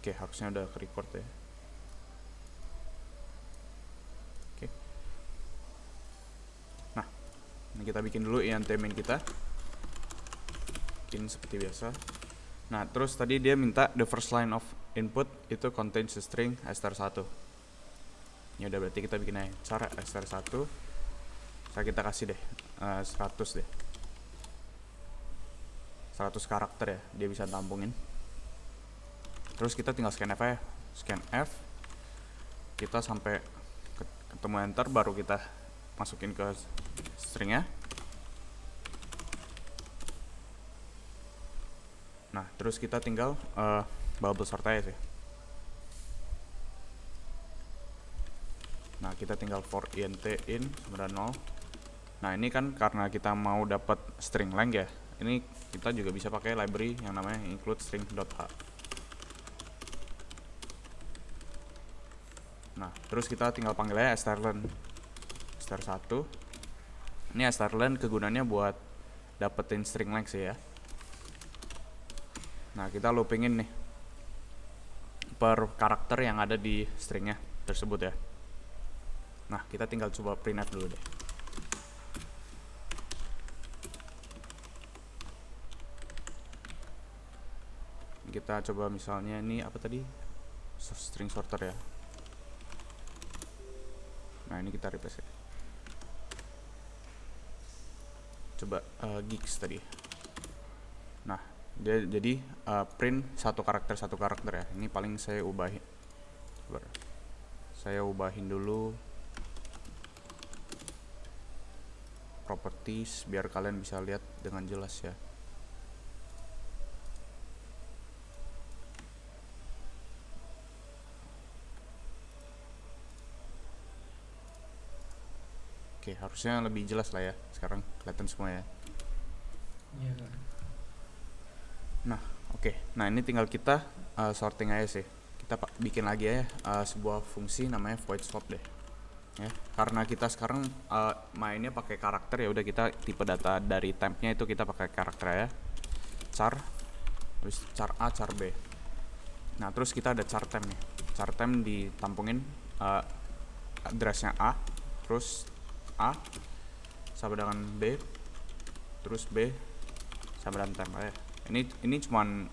Oke, harusnya udah ke record ya. Oke. Nah, ini kita bikin dulu int main kita. Bikin seperti biasa. Nah, terus tadi dia minta the first line of input itu contains the string str1. Ya udah, berarti kita bikin aja char str1. Kita kasih deh 100 deh. 100 karakter ya, dia bisa tampungin. Terus kita tinggal scan F aja. Scan F. Kita sampai ketemu enter, baru kita masukin ke stringnya. Nah, terus kita tinggal bubble sort aja sih. Nah, kita tinggal for int in sama dengan 0. Nah, ini kan karena kita mau dapat string length ya. Ini kita juga bisa pakai library yang namanya include string.h. Nah, terus kita tinggal panggil aja strlen str1. Ini strlen kegunaannya buat dapetin string length sih ya. Nah, kita loopingin nih per karakter yang ada di stringnya tersebut ya. Nah, kita tinggal coba printf dulu deh. Kita coba misalnya ini apa tadi, string sorter ya. Nah, ini kita replace ya. Coba gigs tadi. Nah, dia jadi print satu karakter ya. Ini paling saya ubahin. Saya ubahin dulu properties biar kalian bisa lihat dengan jelas ya. Oke, harusnya lebih jelas lah ya. Sekarang kelihatan semua ya. Iya Kak. Nah, oke. Nah, ini tinggal kita sorting aja sih. Kita bikin lagi ya sebuah fungsi namanya void swap deh. Ya, karena kita sekarang mainnya pakai karakter, ya udah kita tipe data dari temp-nya itu kita pakai karakter ya. Char, terus char A, char B. Nah, terus kita ada char temp nih. Char temp ditampungin addressnya A, terus A sama dengan B, terus B sama dengan temp ya. Ini cuman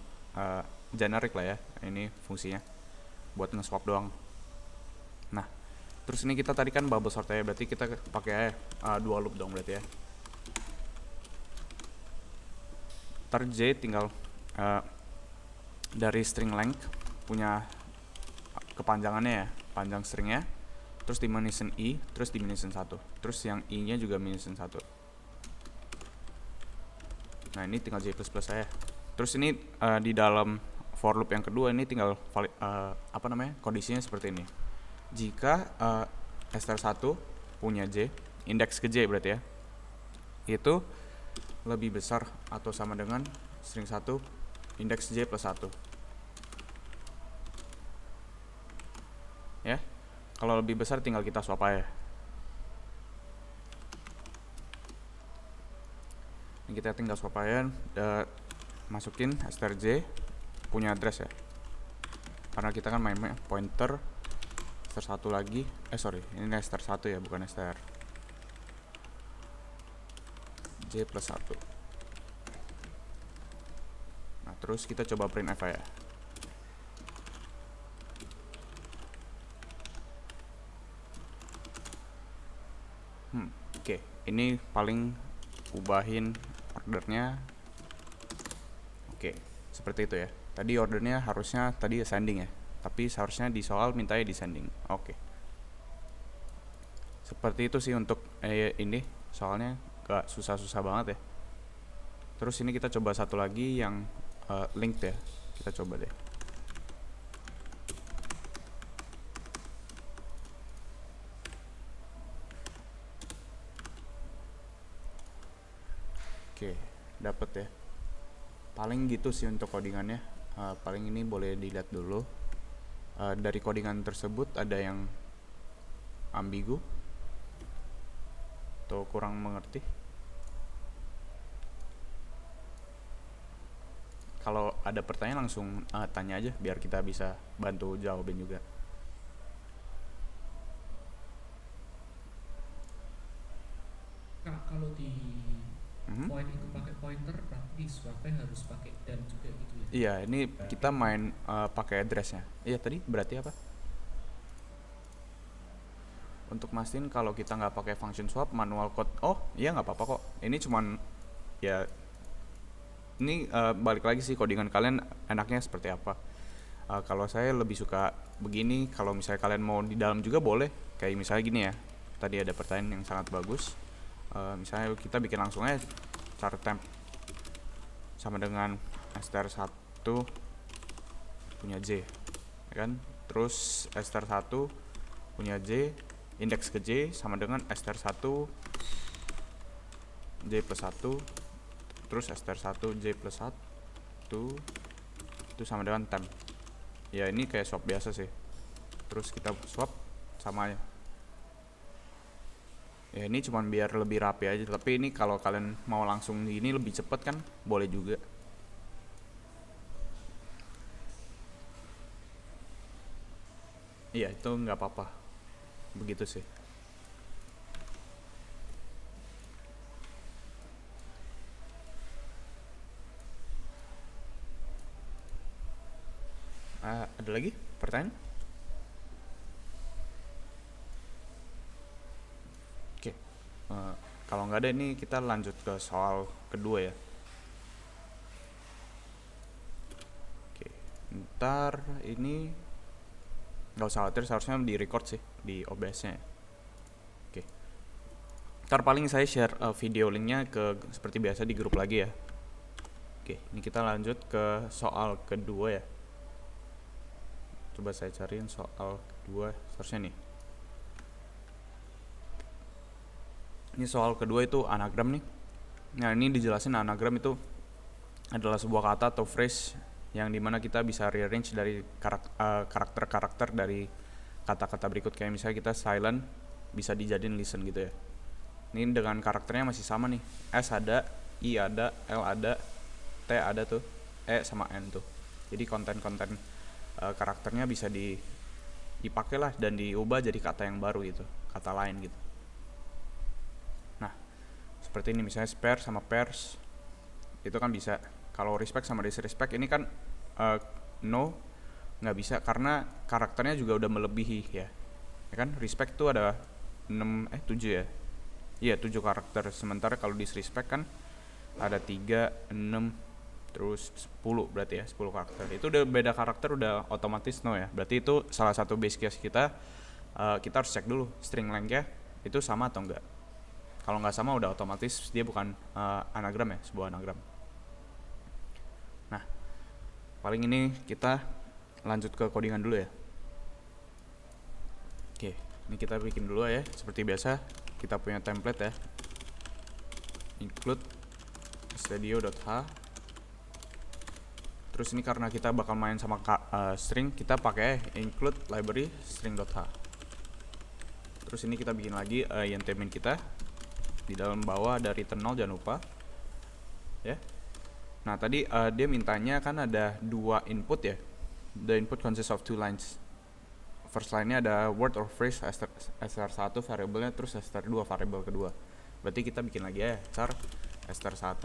generic lah ya, ini fungsinya buat nge-swap doang. Nah, terus ini kita tadi kan bubble sort ya, berarti kita pakai dua loop dong berarti ya. Ntar J tinggal dari string length punya kepanjangannya ya, panjang stringnya, terus dimension I, terus dimension 1, terus yang I nya juga dimension 1. Nah, ini tinggal J++ aja. Terus ini di dalam for loop yang kedua ini tinggal kondisinya seperti ini. Jika str1 punya J, indeks ke J berarti ya, itu lebih besar atau sama dengan string 1 indeks J plus 1 ya. Kalau lebih besar tinggal kita swap aja. Ini kita tinggal swap aja, masukin strj punya address ya, karena kita kan main pointer str1 lagi. Ini str1 ya, bukan str J plus 1. Nah, terus kita coba printf ya. Oke, ini paling ubahin ordernya. Oke, seperti itu ya. Tadi ordernya harusnya tadi ascending ya, tapi seharusnya di soal mintanya descending. Oke, seperti itu sih untuk ini soalnya gak susah-susah banget ya. Terus ini kita coba satu lagi yang linked ya. Kita coba deh. Oke, dapet ya. Paling gitu sih untuk codingannya. Paling ini boleh dilihat dulu. Dari codingan tersebut ada yang ambigu atau kurang mengerti. kalau ada pertanyaan langsung tanya aja biar kita bisa bantu jawabin juga. Kak, kalau di Mhm. point itu pakai pointer, berarti di swapnya harus pakai dan juga gitu ya. Iya, ini kita main pakai addressnya. Iya tadi berarti apa? Untuk mastiin kalau kita nggak pakai function swap manual code. Oh iya nggak apa-apa kok. Ini cuman ya ini balik lagi sih codingan kalian enaknya seperti apa. Kalau saya lebih suka begini. Kalau misalnya kalian mau di dalam juga boleh. Kayak misalnya gini ya. Tadi ada pertanyaan yang sangat bagus. Misalnya kita bikin langsung aja char temp sama dengan str1 punya j, ya kan? Terus str1 punya j, indeks ke j sama dengan str1 j plus 1, terus str1 j plus 1 itu sama dengan temp. Ya ini kayak swap biasa sih. Terus kita swap sama ya. Ya ini cuman biar lebih rapi aja, tapi ini kalau kalian mau langsung gini lebih cepet kan boleh juga. Iya itu nggak apa-apa, begitu sih. Ada lagi pertanyaan? Oke, kalau nggak ada ini kita lanjut ke soal kedua ya. Oke, ntar ini nggak usah khawatir, seharusnya di record sih di OBS-nya. Oke, ntar paling saya share video linknya ke seperti biasa di grup lagi ya. Oke, ini kita lanjut ke soal kedua ya. Coba saya cariin soal kedua, seharusnya nih. Ini soal kedua itu anagram nih. Nah ini dijelasin anagram itu adalah sebuah kata atau phrase yang dimana kita bisa rearrange dari karakter-karakter dari kata-kata berikut. Kayak misalnya kita silent bisa dijadiin listen gitu ya. Ini dengan karakternya masih sama nih. S ada, I ada, L ada, T ada tuh, E sama N tuh. Jadi konten-konten karakternya bisa dipakai lah dan diubah jadi kata yang baru gitu, kata lain gitu. Nah seperti ini misalnya spare sama pairs itu kan bisa. Kalau respect sama disrespect ini kan no nggak bisa karena karakternya juga udah melebihi ya kan. Respect tuh ada 7 ya. Iya 7 karakter, sementara kalau disrespect kan ada 3, 6, terus 10, berarti ya 10 karakter. Itu udah beda karakter udah otomatis no ya. Berarti itu salah satu base case kita. Kita harus cek dulu string length-nya itu sama atau enggak. Kalau nggak sama udah otomatis dia bukan anagram ya, sebuah anagram. Nah, paling ini kita lanjut ke codingan dulu ya. Oke, ini kita bikin dulu ya. Seperti biasa, kita punya template ya. Include studio.h. Terus ini karena kita bakal main sama string, kita pakai include library string.h. Terus ini kita bikin lagi int main kita. Di dalam bawah ada return 0, jangan lupa ya. Nah tadi dia mintanya kan ada 2 input ya. The input consists of 2 lines. First line-nya ada word or phrase str1 variabelnya, terus str2 variabel kedua. Berarti kita bikin lagi ya char str1.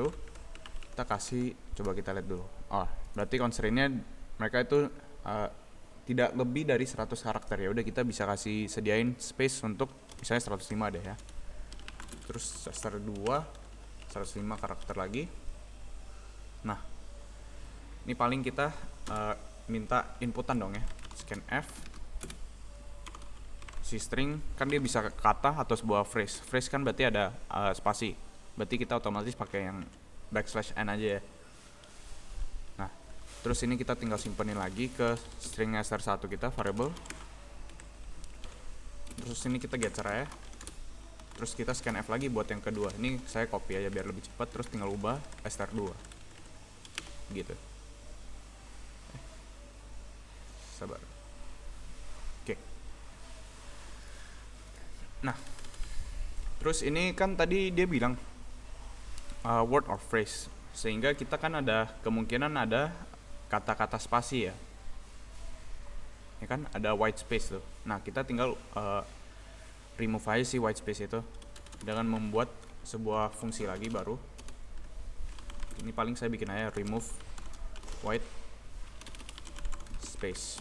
Kita kasih, coba kita lihat dulu. Berarti constraint-nya mereka itu tidak lebih dari 100 karakter ya. Udah kita bisa kasih sediain space untuk misalnya 105 deh ya. Terus str2 105 karakter lagi. Nah ini paling kita minta inputan dong ya. Scan F si string kan dia bisa kata atau sebuah phrase. Phrase kan berarti ada spasi. Berarti kita otomatis pakai yang \n aja ya. Nah terus ini kita tinggal simpenin lagi ke string str1 kita variable. Terus ini kita getter ya. Terus kita scan F lagi buat yang kedua. Ini saya copy aja biar lebih cepat. Terus tinggal ubah str2 gitu. Sabar. Oke. Nah terus ini kan tadi dia bilang word or phrase. sehingga kita kan ada kemungkinan ada kata-kata spasi ya. Ya kan ada white space tuh. Nah, kita tinggal remove aja si white space itu dengan membuat sebuah fungsi lagi baru. Ini paling saya bikin aja remove white space.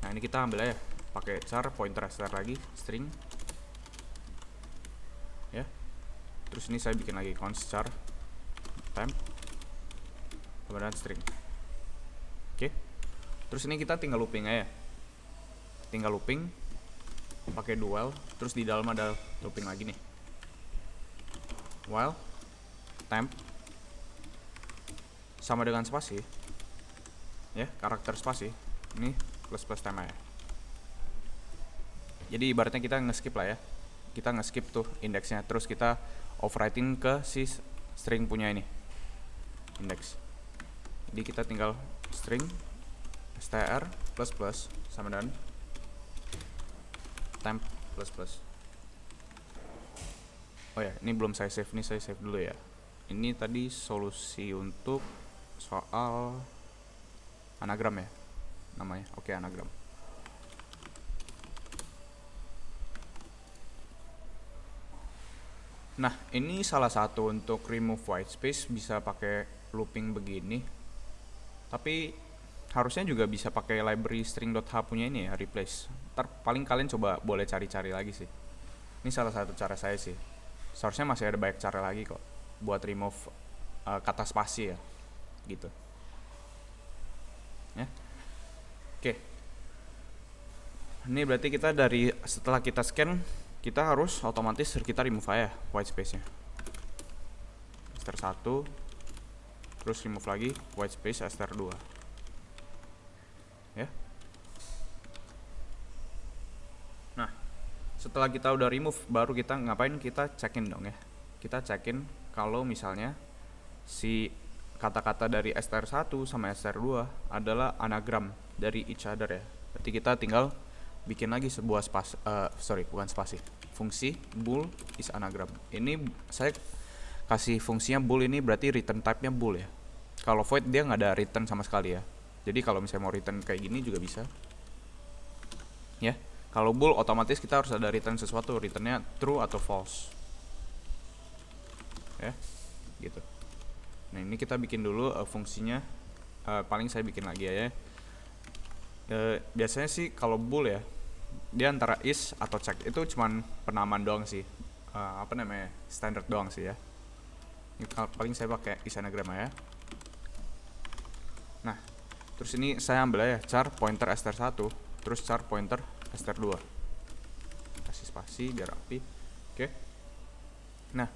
Nah, ini kita ambil aja pakai char pointer str lagi string ya. Terus ini saya bikin lagi const char temp kemudian string. Oke. Terus ini kita tinggal looping aja. Tinggal looping pakai do while, terus di dalam ada looping lagi nih. While temp sama dengan spasi. Ya, karakter spasi. Ini plus temp aja. Jadi ibaratnya kita nge-skip lah ya. Kita nge-skip tuh indeksnya, terus kita overwriting ke si string punya ini. Index. Jadi kita tinggal string str plus sama dengan temp plus. Oh ya, ini belum saya save, ini saya save dulu ya. Ini tadi solusi untuk soal anagram ya namanya. Oke, anagram. Nah, ini salah satu untuk remove white space bisa pakai looping begini. Tapi harusnya juga bisa pakai library string.h punya ini ya, replace. Ntar paling kalian coba boleh cari-cari lagi sih. Ini salah satu cara saya sih. Seharusnya masih ada banyak cara lagi kok buat remove kata spasi ya, gitu. Ya. Oke. Ini berarti kita dari setelah kita scan, kita harus otomatis kita remove aja white space-nya. str1, terus remove lagi white space str2. Ya. Nah, setelah kita udah remove, baru kita ngapain? Kita cekin dong ya. Kita cekin kalau misalnya si kata-kata dari str1 sama str2 adalah anagram dari each other ya. Berarti kita tinggal bikin lagi sebuah fungsi bool is anagram. Ini saya kasih fungsinya bool, ini berarti return type-nya bool ya. Kalau void dia nggak ada return sama sekali ya. Jadi kalau misalnya mau return kayak gini juga bisa. Ya, kalau bool otomatis kita harus ada return sesuatu, returnnya true atau false. Ya, gitu. Nah, ini kita bikin dulu fungsinya. Paling saya bikin lagi ya. Biasanya sih kalau bool ya, dia antara is atau check, itu cuman penamaan doang sih. Standar doang sih ya. Ini paling saya pakai is anagram ya. Nah, terus ini saya ambil aja char pointer str1, terus char pointer str2. Kasih spasi biar rapi. Oke. Nah,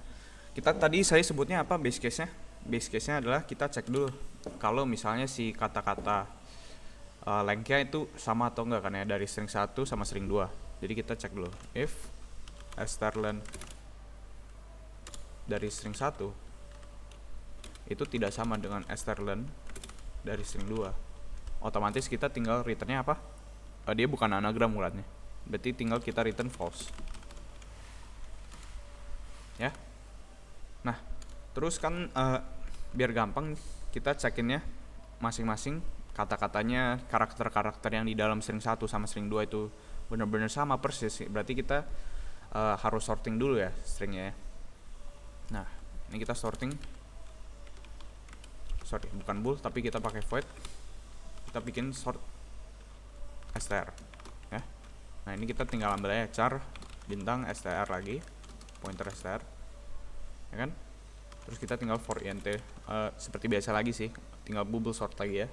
kita tadi saya sebutnya apa base case-nya? Base case-nya adalah kita cek dulu kalau misalnya si kata-kata length-nya itu sama atau enggak kan ya, dari string 1 sama string 2. Jadi kita cek dulu if strlen dari string 1 itu tidak sama dengan strlen dari string 2, otomatis kita tinggal returnnya apa? Dia bukan anagram ulatnya, berarti tinggal kita return false ya. Nah, terus kan biar gampang kita cekinnya masing-masing kata-katanya, karakter-karakter yang di dalam string 1 sama string 2 itu benar-benar sama persis. Berarti kita harus sorting dulu ya stringnya ya. Nah, ini kita sorting. Bukan bool tapi kita pakai void. Kita bikin sort str ya. Nah, ini kita tinggal ambil aja char bintang str lagi, pointer str. Ya kan? Terus kita tinggal for int seperti biasa lagi sih, tinggal bubble sort lagi ya.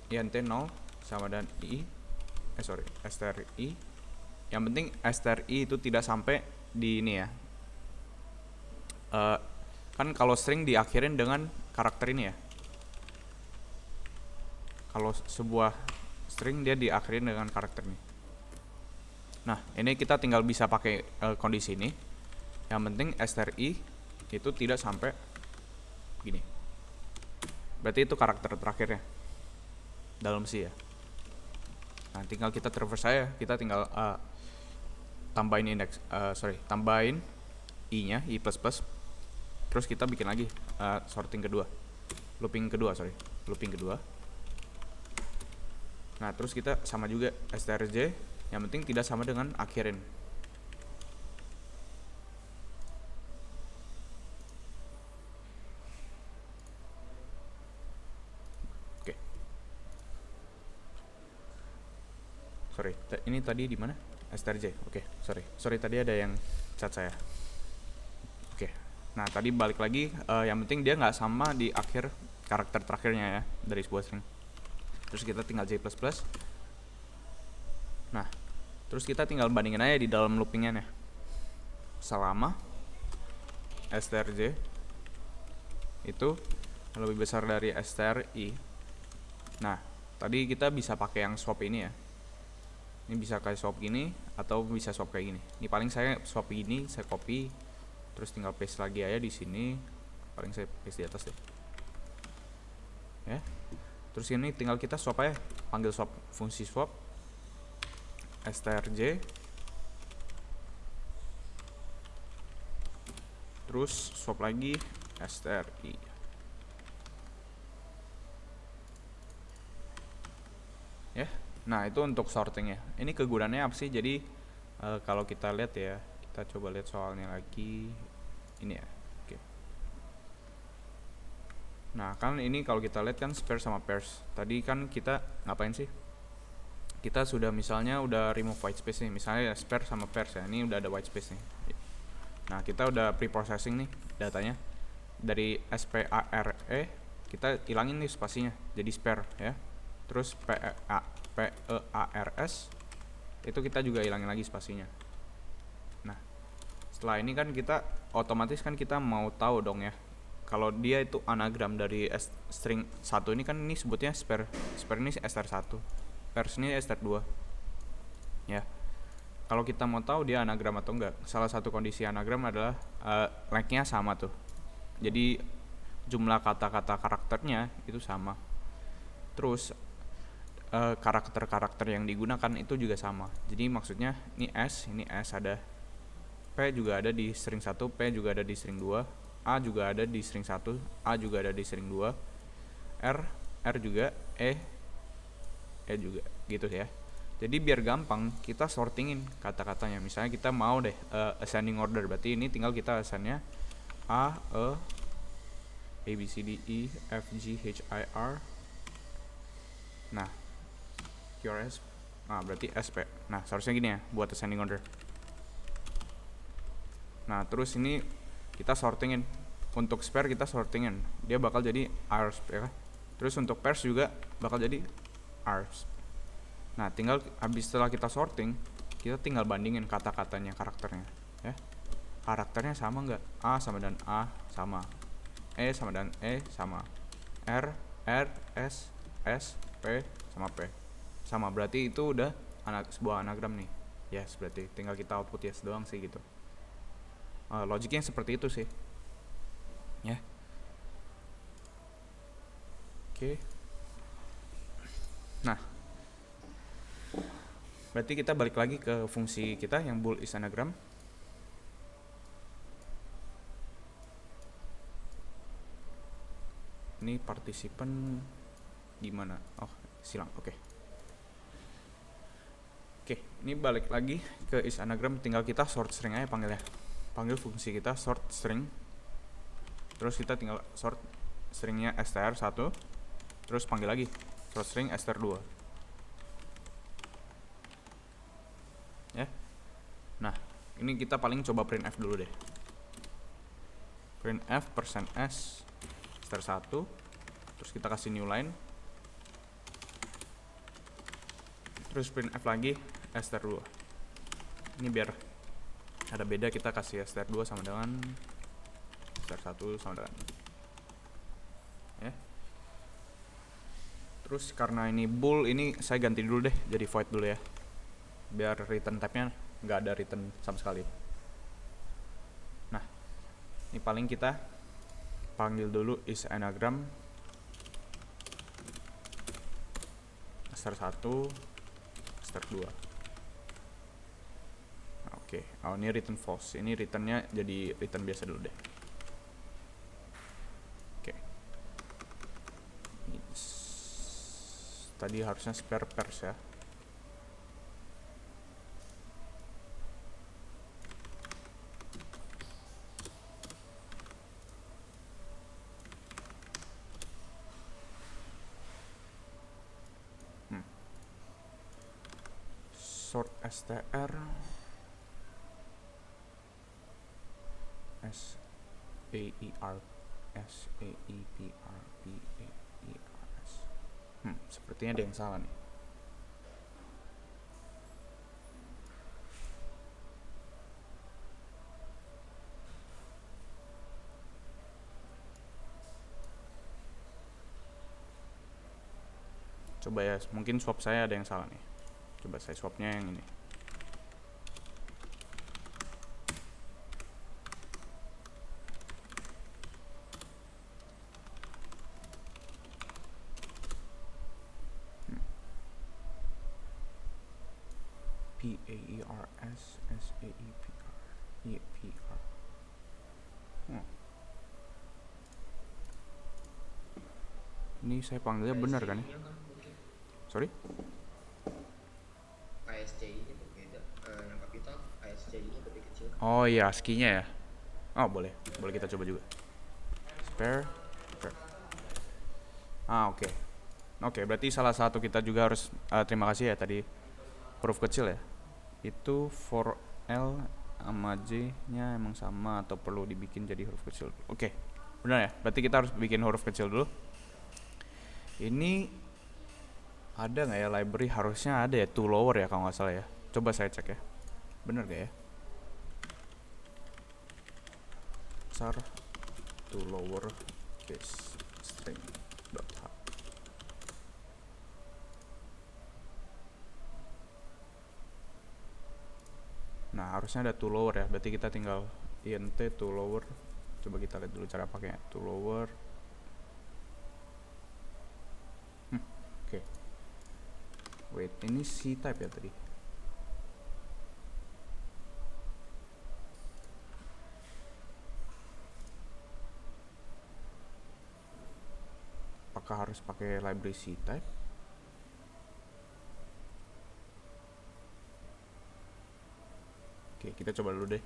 int 0 sama dengan stri. Yang penting stri itu tidak sampai di ini ya. Kan kalau string diakhirin dengan karakter ini ya. Kalau sebuah string dia diakhirin dengan karakter ini. Nah, ini kita tinggal bisa pakai kondisi ini. Yang penting stri itu tidak sampai gini. Berarti itu karakter terakhirnya dalam C ya. Nah, tinggal kita traverse aja, kita tinggal tambahin tambahin i-nya, i++. Terus kita bikin lagi looping kedua. Nah, terus kita sama juga strj, yang penting tidak sama dengan akhirin. Oke. Sorry, ini tadi di mana? strj. Oke, sorry tadi ada yang chat saya. Oke. Nah, tadi balik lagi, yang penting dia nggak sama di akhir karakter terakhirnya ya dari sebuah string. Terus kita tinggal j++. Nah, terus kita tinggal bandingin aja di dalam loopingnya nih. Selama strj itu lebih besar dari stri. Nah, tadi kita bisa pakai yang swap ini ya. Ini bisa kayak swap gini atau bisa swap kayak gini. Ini paling saya swap gini, saya copy, terus tinggal paste lagi aja di sini. Paling saya paste di atas deh. Ya. Terus ini tinggal kita swap aja, panggil swap, fungsi swap strj, terus swap lagi stri. Ya, nah itu untuk sortingnya. Ini kegunaannya apa sih? Jadi kalau kita lihat ya, kita coba lihat soalnya lagi ini ya. Nah, kan ini kalau kita lihat kan spare sama pairs. Tadi kan kita ngapain sih? Kita sudah misalnya udah remove white space nih. Misalnya ya spare sama pairs ya. Ini udah ada white space nih. Nah, kita udah pre-processing nih datanya. Dari spare kita hilangin nih spasinya. Jadi spare ya. Terus pears itu kita juga hilangin lagi spasinya. Nah, setelah ini kan kita otomatis kan kita mau tahu dong ya, kalau dia itu anagram dari string 1 ini kan ini sebutnya spare ini str1, pairs ini str2 ya. Kalau kita mau tahu dia anagram atau enggak, salah satu kondisi anagram adalah lengthnya sama tuh, jadi jumlah kata-kata karakternya itu sama, terus karakter-karakter yang digunakan itu juga sama. Jadi maksudnya ini s ada, p juga ada di string 1, p juga ada di string 2, A juga ada di string 1, A juga ada di string 2, R juga, E juga gitu ya. Jadi biar gampang kita sortingin kata-katanya. Misalnya kita mau deh ascending order, berarti ini tinggal kita assignnya A, B, C, D, E, F, G, H, I, R. Nah, QRS, nah berarti SP. Nah, seharusnya gini ya buat ascending order. Nah, terus ini kita sortingin. Untuk spare kita sortingin, dia bakal jadi ars ya. Terus untuk pairs juga bakal jadi ars. Nah, tinggal habis setelah kita sorting, kita tinggal bandingin kata-katanya, karakternya ya. Karakternya sama nggak? A sama dan A sama, E sama dan E sama, R, S, P sama P sama. Berarti itu udah sebuah anagram nih. Yes, berarti tinggal kita output yes doang sih gitu. Logiknya seperti itu sih ya. Oke. Nah, berarti kita balik lagi ke fungsi kita yang bool is anagram. Ini partisipan gimana? Oh, silang. Oke, ini balik lagi ke is anagram, tinggal kita sort string aja panggilnya. Panggil fungsi kita sort string, terus kita tinggal sort stringnya str1, terus panggil lagi sort string str2 ya. Nah, ini kita paling coba printf dulu deh. Printf %s str1, terus kita kasih new line, terus printf lagi str2. Ini biar ada beda, kita kasih str2 sama dengan str1 sama dengan ya. Terus karena ini bool, ini saya ganti dulu deh jadi void dulu ya, biar return type-nya nggak ada return sama sekali. Nah, ini paling kita panggil dulu is anagram str1 str2. Oke, oh ini return false, ini returnnya jadi return biasa dulu deh. tadi harusnya spare pairs ya. Sort str s a e r s a e p r p a e r s. Sepertinya ada yang salah nih. Coba ya, mungkin swap saya ada yang salah nih. Coba saya swapnya yang ini. P A E R S S A E P R E P R. Ini saya panggilnya benar kan ya? Sorry? ASCI-nya berbeda. Yang kapital ASCI-nya lebih kecil. Oh iya, ASCII-nya ya. Oh boleh kita coba juga. Spare. Oke. Oke, berarti salah satu kita juga harus terima kasih ya tadi huruf kecil ya. Itu for L sama J-nya emang sama atau perlu dibikin jadi huruf kecil? Oke, benar ya. Berarti kita harus bikin huruf kecil dulu. Ini ada nggak ya library? Harusnya ada ya, to lower ya kalau nggak salah ya. Coba saya cek ya. Bener gak ya? Char to lower case string dot h. Nah harusnya ada to lower ya. Berarti kita tinggal int to lower. Coba kita lihat dulu cara pakainya. To lower. Oke. Wait, ini C type ya tadi. Apakah harus pakai library C type? Oke, kita coba dulu deh.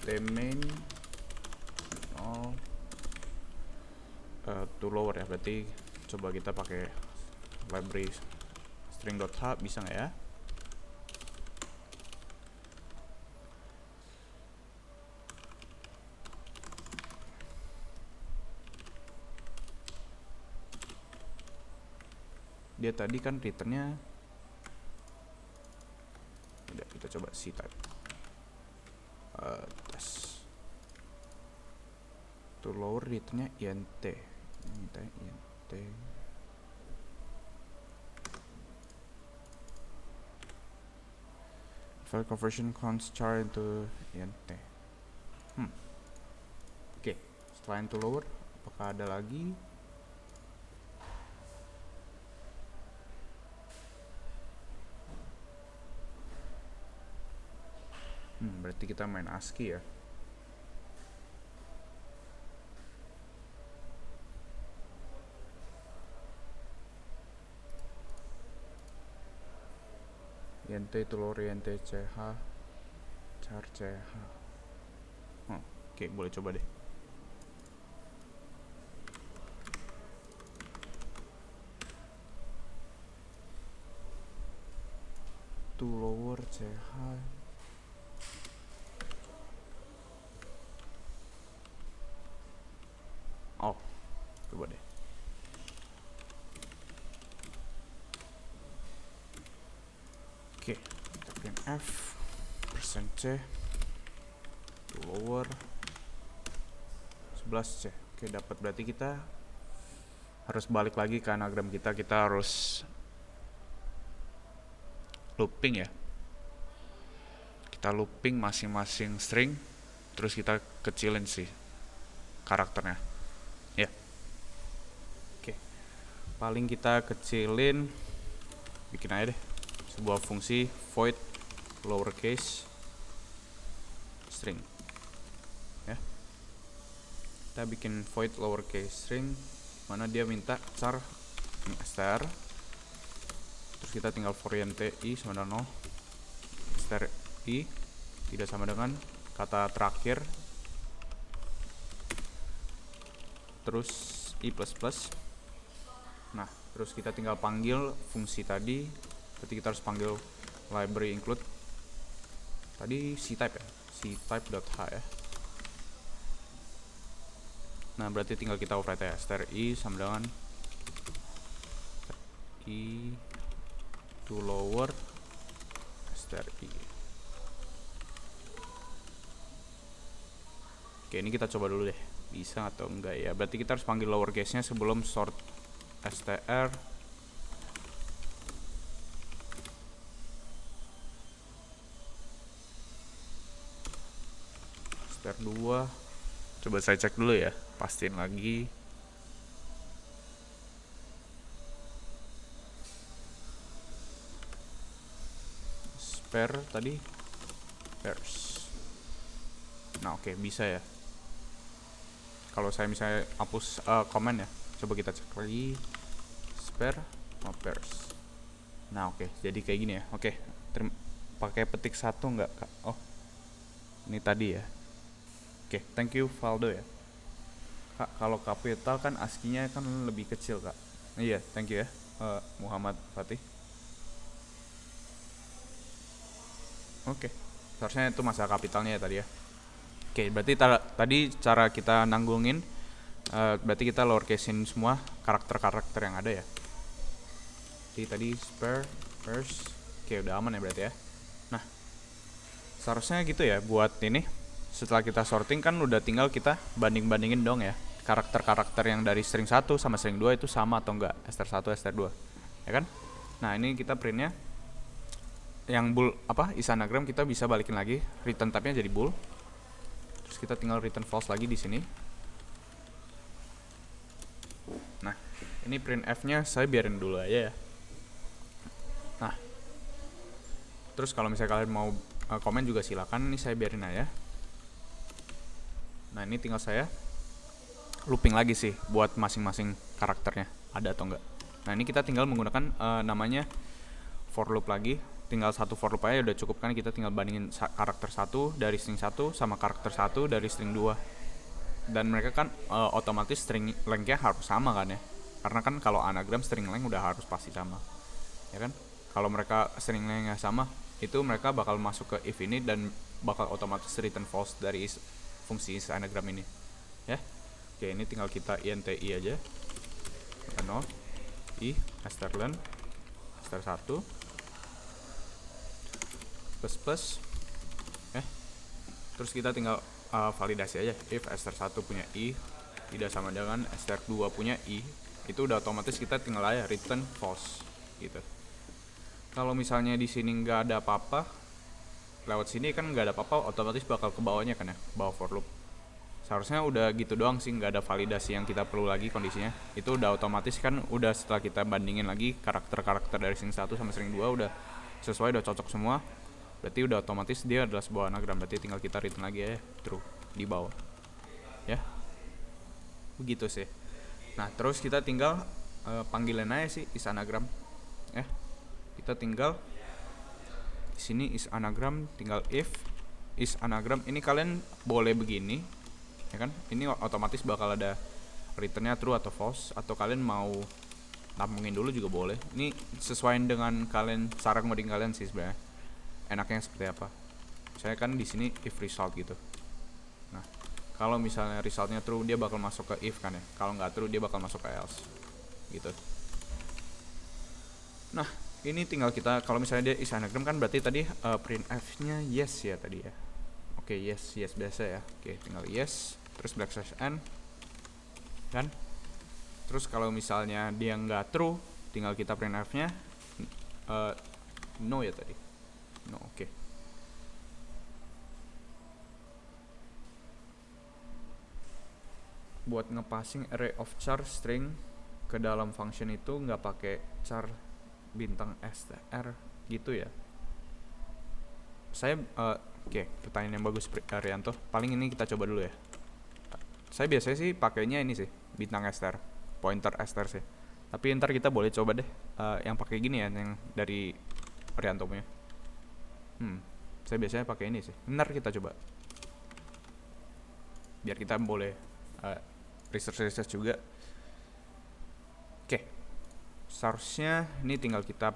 Main to lower ya, berarti coba kita pakai library string.h, bisa nggak ya? Dia tadi kan returnnya udah, kita coba C type tes to lower, returnnya int file conversion const char into int. Oke, setelah to lower apakah ada lagi? Berarti kita main ASCII ya. int to lower int ch char ch. Oke, boleh coba deh. To lower ch. Oh, coba deh. Oke, kita print f %c to lower 11c. Oke, dapat. Berarti kita harus balik lagi ke anagram kita. Kita harus looping ya. Kita looping masing-masing string, terus kita kecilin sih karakternya. Ya. Oke. Paling kita kecilin, bikin aja deh sebuah fungsi void lowercase string. Ya. Kita kita bikin void lowercase string mana dia minta char str, terus kita tinggal variant i sama dengan 0, str i tidak sama dengan kata terakhir, terus i plus plus. Nah terus kita tinggal panggil fungsi tadi, berarti kita harus panggil library include tadi ctype ya, ctype.h ya. Nah berarti tinggal kita override ya, str i sama dengan i to lower str i. Oke, ini kita coba dulu deh, bisa atau enggak ya. Berarti kita harus panggil lowercase nya sebelum sort str. Str 2. Coba saya cek dulu ya, pastiin lagi. Spare tadi pairs. Nah oke, bisa ya. Kalau saya misalnya hapus komen ya, coba kita cek lagi spare pairs. Nah oke, jadi kayak gini ya. Oke, pakai petik satu nggak kak? Oh ini tadi ya. Oke, thank you Valdo ya kak. Kalau kapital kan ASCII-nya kan lebih kecil kak. Iya, thank you ya Muhammad Fatih. Oke, seharusnya itu masalah kapitalnya ya tadi ya. Oke, berarti tadi cara kita nanggungin berarti kita lowercasein semua karakter-karakter yang ada ya. Jadi tadi spare first. Oke, udah aman ya berarti ya. Nah seharusnya gitu ya buat ini. Setelah kita sorting kan udah tinggal kita banding-bandingin dong ya, karakter-karakter yang dari string 1 sama string 2 itu sama atau enggak, str1 str2 ya kan. Nah ini kita printnya yang bool apa is anagram, kita bisa balikin lagi return type-nya jadi bool, terus kita tinggal return false lagi di sini. Nah ini printf-nya saya biarin dulu aja ya. Nah terus kalau misalnya kalian mau komen juga silakan, ini saya biarin aja. Nah ini tinggal saya looping lagi sih buat masing-masing karakternya ada atau enggak. Nah ini kita tinggal menggunakan namanya for loop lagi, tinggal satu for loop aja udah cukup kan. Kita tinggal bandingin karakter 1 dari string 1 sama karakter 1 dari string 2, dan mereka kan otomatis string length-nya harus sama kan ya, karena kan kalau anagram string length udah harus pasti sama ya kan. Kalau mereka string length-nya sama, itu mereka bakal masuk ke if ini dan bakal otomatis return false dari fungsi is anagram ini ya. Oke, ini tinggal kita inti aja, 0 i strlen str1 plus plus terus kita tinggal validasi aja if str1 punya i tidak sama dengan str2 punya i, itu udah otomatis kita tinggal aja return false gitu. Kalau misalnya di sini nggak ada apa-apa, lewat sini kan nggak ada apa-apa, otomatis bakal ke bawahnya kan ya, bawah for loop. Seharusnya udah gitu doang sih, nggak ada validasi yang kita perlu lagi kondisinya. Itu udah otomatis kan, udah setelah kita bandingin lagi karakter-karakter dari string 1 sama string 2 udah sesuai, udah cocok semua. Berarti udah otomatis dia adalah sebuah anagram, berarti tinggal kita return lagi ya true di bawah. Ya. Begitu sih. Nah, terus kita tinggal panggilan aja sih is anagram. Ya. Kita tinggal di sini is anagram, tinggal if is anagram ini kalian boleh begini ya kan, ini otomatis bakal ada returnnya true atau false, atau kalian mau tampungin dulu juga boleh. Ini sesuai dengan kalian, cara ngoding kalian sih sebenarnya enaknya seperti apa. Saya kan di sini if result gitu. Nah kalau misalnya resultnya true dia bakal masuk ke if kan ya, kalau nggak true dia bakal masuk ke else gitu. Nah ini tinggal kita, kalau misalnya dia is anagram kan berarti tadi printf-nya yes ya tadi ya. Oke, yes biasa ya. Oke, tinggal yes terus backslash n kan. Terus kalau misalnya dia nggak true, tinggal kita printf-nya no ya tadi. No, oke. Buat ngepassing array of char string ke dalam function itu nggak pakai char bintang str gitu ya. Saya oke, pertanyaan yang bagus Rianto. Paling ini kita coba dulu ya. Saya biasanya sih pakainya ini sih, bintang ester, pointer ester sih. Tapi ntar kita boleh coba deh yang pakai gini ya, yang dari Rianto punya. Saya biasanya pakai ini sih. Ntar kita coba. Biar kita boleh research juga. Oke. Seharusnya ini tinggal kita,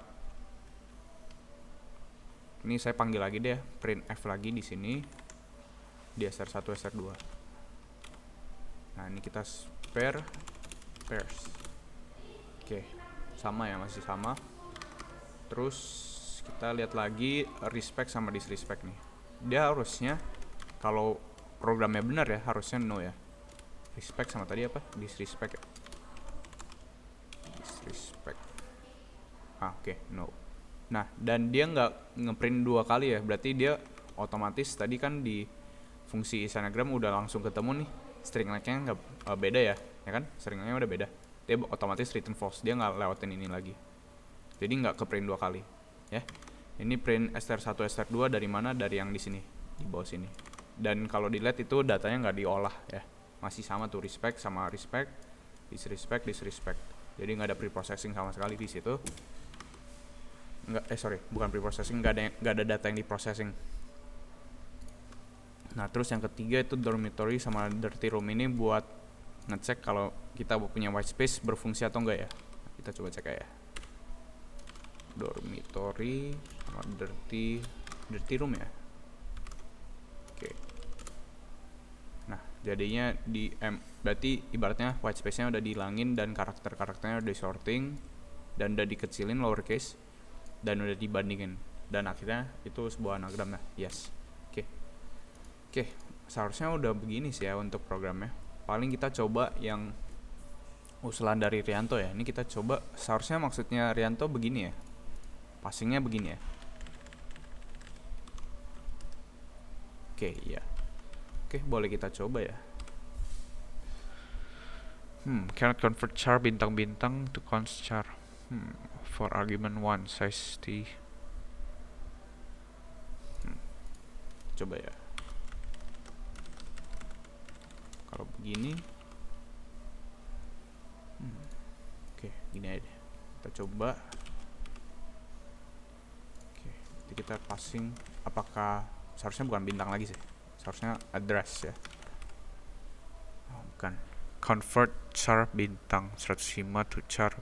ini saya panggil lagi deh, print F lagi di sini di ster 1 ster 2. Nah, ini kita pairs. Oke, sama ya, masih sama. Terus kita lihat lagi respect sama disrespect nih. Dia harusnya kalau programnya benar ya, harusnya no ya. Respect sama tadi apa? Disrespect ya. Disrespect. Oke, no. Nah, dan dia nggak ngeprint 2 kali ya, berarti dia otomatis tadi kan di fungsi isanagram udah langsung ketemu nih string lengthnya nggak beda ya kan? String lengthnya udah beda. Dia otomatis return false, dia nggak lewatin ini lagi. Jadi nggak ke print 2 kali, ya. Ini print ster 1 ster 2 dari mana? Dari yang di sini, di bawah sini. Dan kalau dilihat itu datanya nggak diolah ya, masih sama tuh respect sama respect, disrespect. Jadi nggak ada preprocessing sama sekali di situ. Bukan preprocessing, nggak ada data yang diprocessing. Nah, terus yang ketiga itu dormitory sama dirty room, ini buat ngecek kalau kita punya white space berfungsi atau enggak ya. Kita coba cek ya. Dormitory sama dirty room ya. Oke. Nah, jadinya berarti ibaratnya white space-nya udah dihilangin dan karakternya udah sorting dan udah dikecilin lowercase dan udah dibandingin dan akhirnya itu sebuah anagram. Yes. Oke, seharusnya udah begini sih ya untuk programnya. Paling kita coba yang usulan dari Rianto ya. Ini kita coba, seharusnya maksudnya Rianto begini ya, passingnya begini ya. Oke, iya. Oke, boleh kita coba ya. Cannot convert char bintang-bintang to const char. For argument 1 size t. Coba ya. Kalau begini, oke, gini aja deh. Kita coba. Oke, jadi kita passing. Apakah seharusnya bukan bintang lagi sih? Seharusnya address ya. Bukan. Convert char bintang 105 to char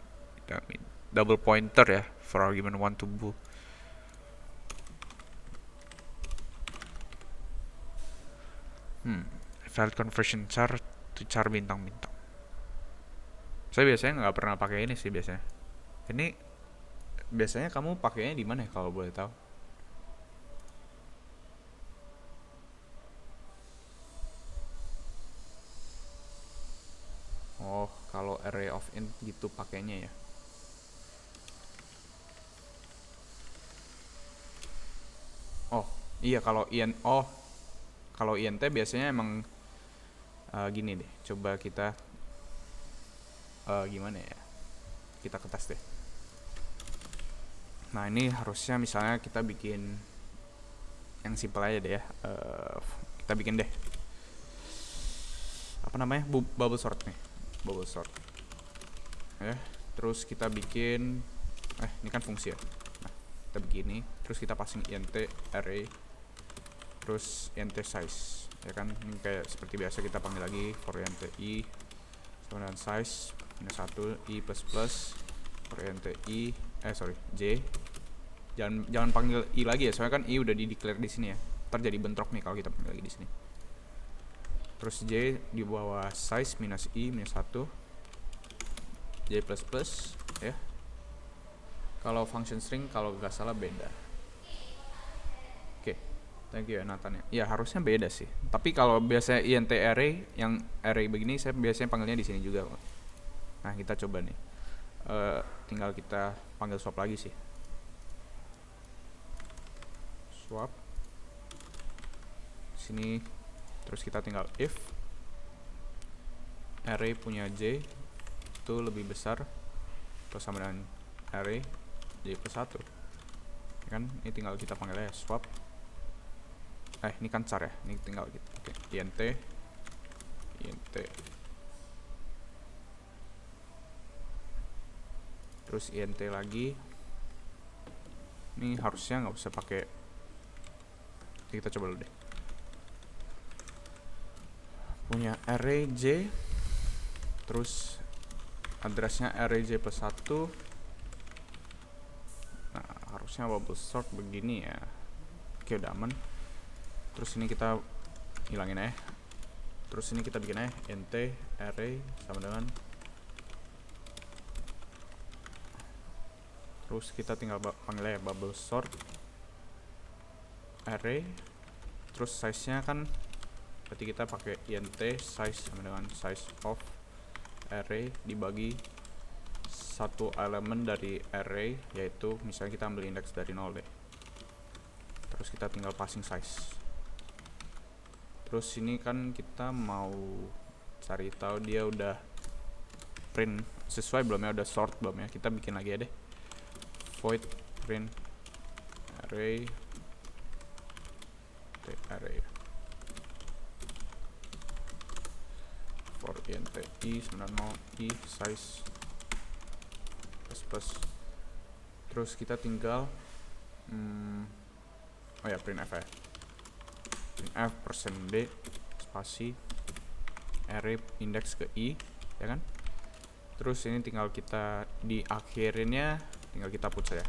double pointer ya. For argument 1 to bool. File conversion char to char bintang-bintang. Saya biasanya nggak pernah pakai ini sih biasanya. Ini biasanya kamu pakainya di mana ya kalau boleh tahu? Oh, kalau array of int gitu pakainya ya. Oh, iya kalau kalau int biasanya emang gini deh. Coba kita gimana ya? Kita ketas deh. Nah, ini harusnya misalnya kita bikin yang simple aja deh ya. Kita bikin deh apa namanya? Bubble sort nih. Bubble sort. Ya, terus kita bikin ini kan fungsi ya. Nah, kita begini, terus kita passing int array terus int size ya kan, ini kayak seperti biasa kita panggil lagi for int i sama dengan size -1 i plus for int i j. Jangan panggil i lagi ya, soalnya kan i udah di declare di sini ya, ntar jadi bentrok nih kalau kita panggil lagi di sini. Terus j di bawah size -i -1 j plus ya. Kalau function string kalau nggak salah beda. Thank you ya Nathan ya. Ya harusnya beda sih. Tapi kalau biasanya int array, yang array begini saya biasanya panggilnya di sini juga. Nah, kita coba nih. Tinggal kita panggil swap lagi sih. Swap. Sini terus kita tinggal if array punya j itu lebih besar atau sama dengan array j plus 1. Kan ini tinggal kita panggil aja swap. Ini kan char ya, ini tinggal gitu. Oke, int terus int lagi. Ini harusnya nggak usah pakai. Kita coba dulu deh. Punya array j, terus addressnya array j plus 1. Nah, harusnya bubble sort begini ya. Oke, udah aman. Terus ini kita hilangin aja. Terus ini kita bikin aja int array sama dengan, terus kita tinggal panggil aja bubble sort array. Terus size nya kan berarti kita pakai int size sama dengan size of array dibagi satu elemen dari array, yaitu misalnya kita ambil indeks dari 0 deh. Terus kita tinggal passing size. Terus ini kan kita mau cari tahu dia udah print sesuai belum ya, udah sort belum ya. Kita bikin lagi ya deh, void print array for int i 90 i size plus. Terus kita tinggal oh ya, printf ya, printf %d spasi array index ke i, ya kan. Terus ini tinggal kita di akhirinnya tinggal kita put saja,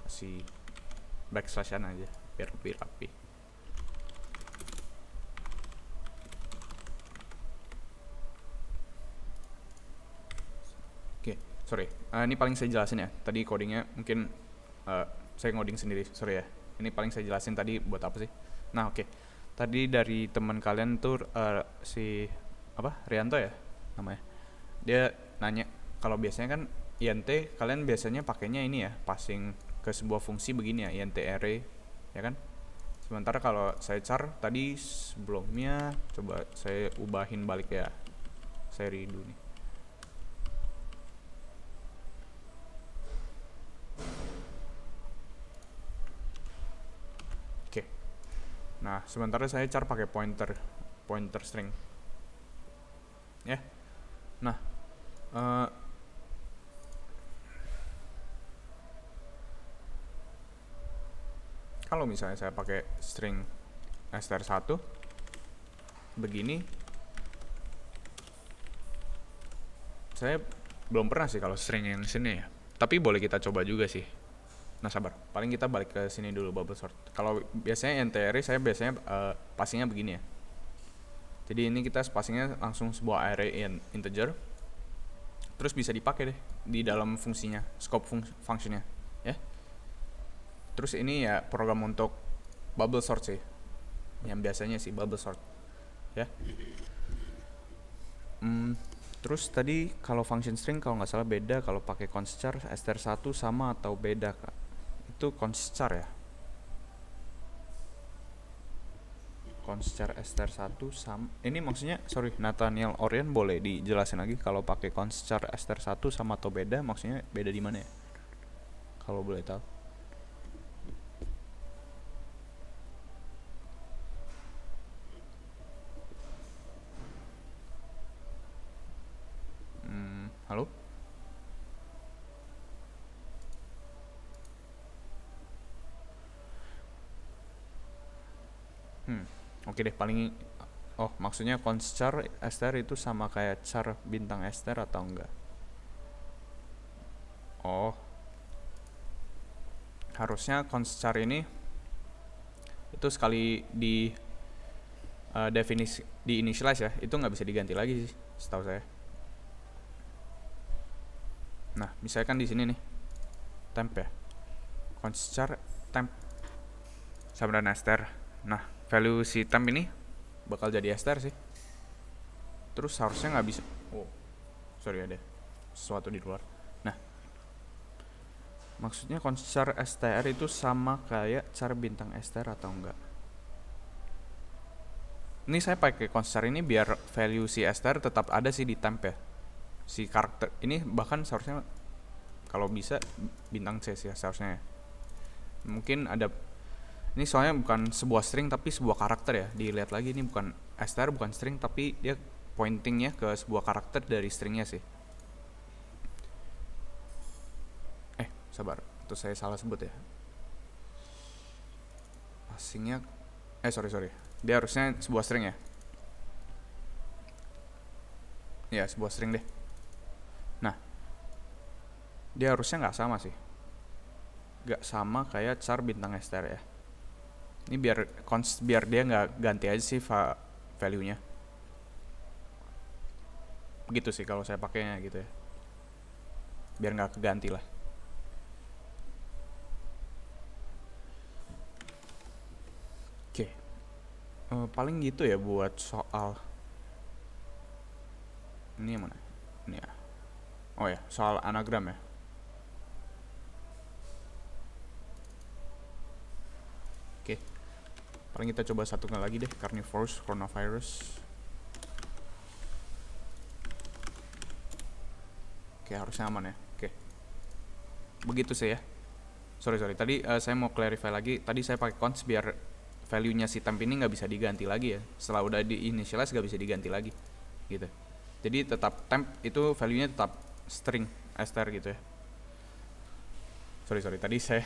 kasih backslashan aja biar lebih rapi. Oke, sorry, ini paling saya jelasin ya. Tadi codingnya mungkin saya ngoding sendiri, sorry ya. Ini paling saya jelasin tadi buat apa sih. Nah, oke. Tadi dari teman kalian tuh si apa, Rianto ya namanya. Dia nanya kalau biasanya kan int kalian biasanya pakainya ini ya, passing ke sebuah fungsi begini ya, int array, ya kan. Sementara kalau saya char tadi sebelumnya, coba saya ubahin balik ya. Saya redo nih. Oke. Nah, sementara saya char pakai pointer string. Ya. Nah, kalau misalnya saya pakai string str1 begini, saya belum pernah sih kalau string yang sini ya. Tapi boleh kita coba juga sih. Nah, sabar. Paling kita balik ke sini dulu, bubble sort. Kalau biasanya int array saya biasanya passingnya begini ya. Jadi ini kita passingnya langsung sebuah array integer. Terus bisa dipakai deh di dalam fungsinya, scope functionnya, ya. Terus ini ya program untuk bubble sort sih, yang biasanya sih bubble sort, ya. Terus tadi kalau function string kalau nggak salah beda kalau pakai const char str1 sama atau beda, Kak? Itu const char ya. Const char str1 sama, ini maksudnya, sorry, Nathaniel Orion boleh dijelasin lagi kalau pakai const char str1 sama atau beda, maksudnya beda di mana ya? Kalau boleh tahu. Halo? Oke deh, paling maksudnya const char str itu sama kayak char bintang str atau enggak? Oh, harusnya const char ini itu sekali di definisi di initialize ya, itu nggak bisa diganti lagi sih setahu saya. Nah, misalkan di sini nih temp ya, const char temp sama dengan str. Nah, value si temp ini bakal jadi str sih. Terus harusnya nggak bisa. Oh, sorry, ada sesuatu di luar. Nah, maksudnya const char str itu sama kayak char bintang str atau enggak? Ini saya pakai const char ini biar value si str tetap ada sih di temp ya. Si karakter ini bahkan seharusnya kalau bisa bintang C sih ya, seharusnya ya. Mungkin ada, ini soalnya bukan sebuah string tapi sebuah karakter ya. Dilihat lagi, ini bukan str, bukan string, tapi dia pointingnya ke sebuah karakter dari stringnya sih. sabar, itu saya salah sebut ya. Passingnya, sorry, dia harusnya sebuah string ya. Ya, sebuah string deh. Nah, dia harusnya nggak sama sih, nggak sama kayak char bintang str ya. Ini biar dia nggak ganti aja sih value-nya. Begitu sih kalau saya pakainya gitu ya, biar nggak keganti lah. Oke, paling gitu ya buat soal ini. Yang mana ini ya? Oh ya, soal anagram ya. Oke, paling kita coba satukan lagi deh, carnivorous coronavirus. Oke, harusnya aman ya. Oke, begitu sih ya. Sorry, tadi saya mau clarify lagi. Tadi saya pakai const biar value-nya si temp ini nggak bisa diganti lagi ya. Setelah udah di initialize nggak bisa diganti lagi gitu. Jadi tetap temp itu value-nya tetap string str gitu ya. Sorry, tadi saya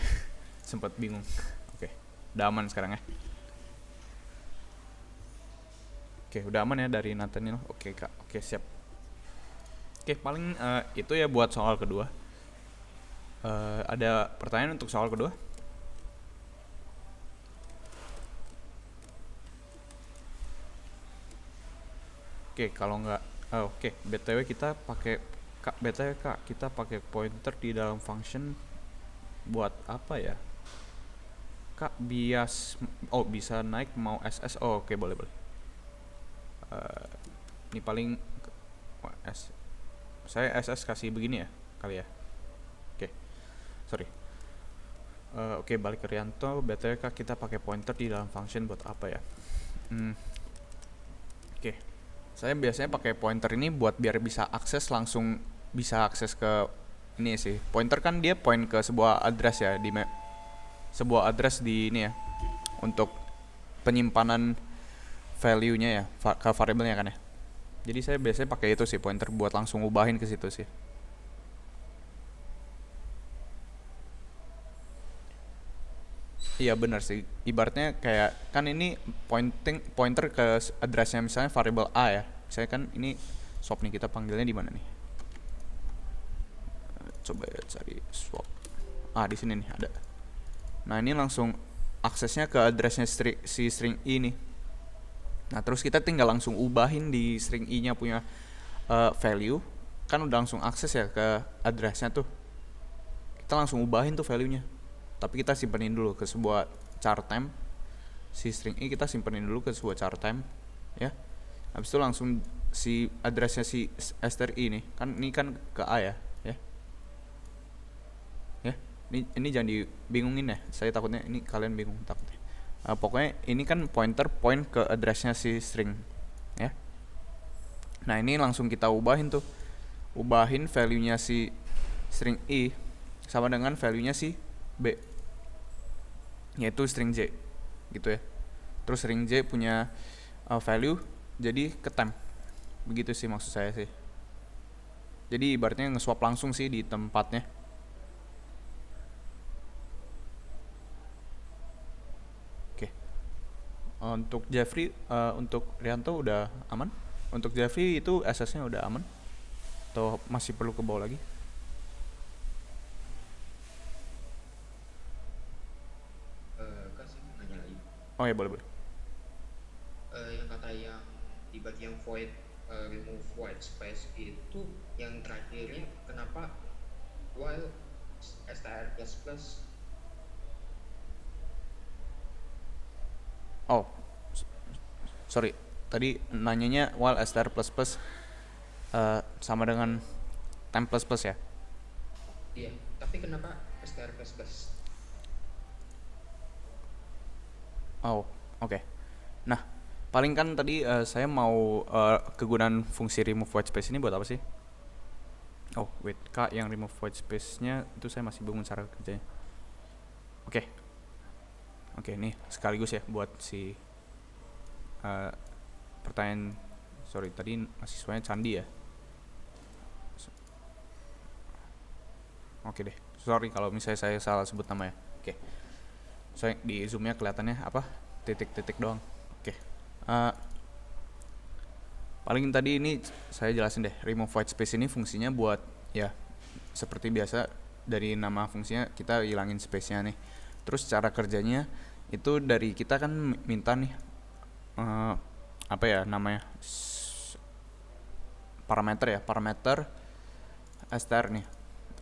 sempat bingung. Oke, udah aman sekarang ya. Oke, udah aman ya dari Nathaniel. Oke kak, oke siap. Oke, paling itu ya buat soal kedua. Ada pertanyaan untuk soal kedua? Oke, kalau nggak, oke, btw kita pakai kak, kita pakai pointer di dalam function buat apa ya? Kak, bisa naik mau ss. Oh, oke, boleh. Ini paling saya ss kasih begini ya kali ya. Oke, sorry. Oke, balik ke Rianto. btw kak, kita pakai pointer di dalam function buat apa ya? Oke, saya biasanya pakai pointer ini buat biar bisa akses ke ini sih. Pointer kan dia point ke sebuah address ya, sebuah address di ini ya, untuk penyimpanan value-nya ya, ke variable-nya kan ya. Jadi saya biasanya pakai itu sih, pointer, buat langsung ubahin ke situ sih. Iya benar sih. Ibaratnya kayak kan ini pointer ke addressnya misalnya variable A ya. Misalnya kan ini swap nih, kita panggilnya di mana nih? Coba ya cari swap. Di sini nih ada. Nah, ini langsung aksesnya ke addressnya si string i nih. Nah, terus kita tinggal langsung ubahin di string i-nya punya value. Kan udah langsung akses ya ke addressnya tuh. Kita langsung ubahin tuh value-nya. Tapi kita simpenin dulu ke sebuah char temp. Si string i kita simpenin dulu ke sebuah char temp ya. Habis itu langsung si addressnya si str i nih, kan ini kan ke A ya. Ini jangan dibingungin ya, saya takutnya ini kalian bingung takutnya. Pokoknya ini kan pointer point ke addressnya si string ya. Nah, ini langsung kita ubahin value-nya si string i sama dengan value-nya si b, yaitu string j gitu ya. Terus string j punya value jadi ke temp. Begitu sih maksud saya sih. Jadi ibaratnya nge-swap langsung sih di tempatnya. Oke. Untuk Jeffrey, untuk Rianto udah aman? Untuk Jeffrey itu SS-nya udah aman? Atau masih perlu ke bawah lagi? Kasih nanya lagi. Oh ya, boleh. Yang kata yang di bagian void remove white space itu yang terakhirnya kenapa while str plus. Oh, sorry. Tadi nanyanya while str sama dengan temp ya? Iya, tapi kenapa str plus? Oh, oke. Nah, paling kan tadi saya mau kegunaan fungsi remove white space ini buat apa sih? Oh, wait, kak, yang remove white space-nya itu saya masih bingung cara kerjanya. Oke, nih sekaligus ya buat si pertanyaan. Sorry, tadi mahasiswanya Candi ya. Oke deh, sorry kalau misalnya saya salah sebut nama ya. Oke, saya di zoomnya kelihatannya apa, titik-titik doang. Oke. Paling tadi ini saya jelasin deh, remove white space ini fungsinya buat ya seperti biasa, dari nama fungsinya kita hilangin space-nya nih. Terus cara kerjanya itu dari kita kan minta nih apa ya namanya, parameter str nih,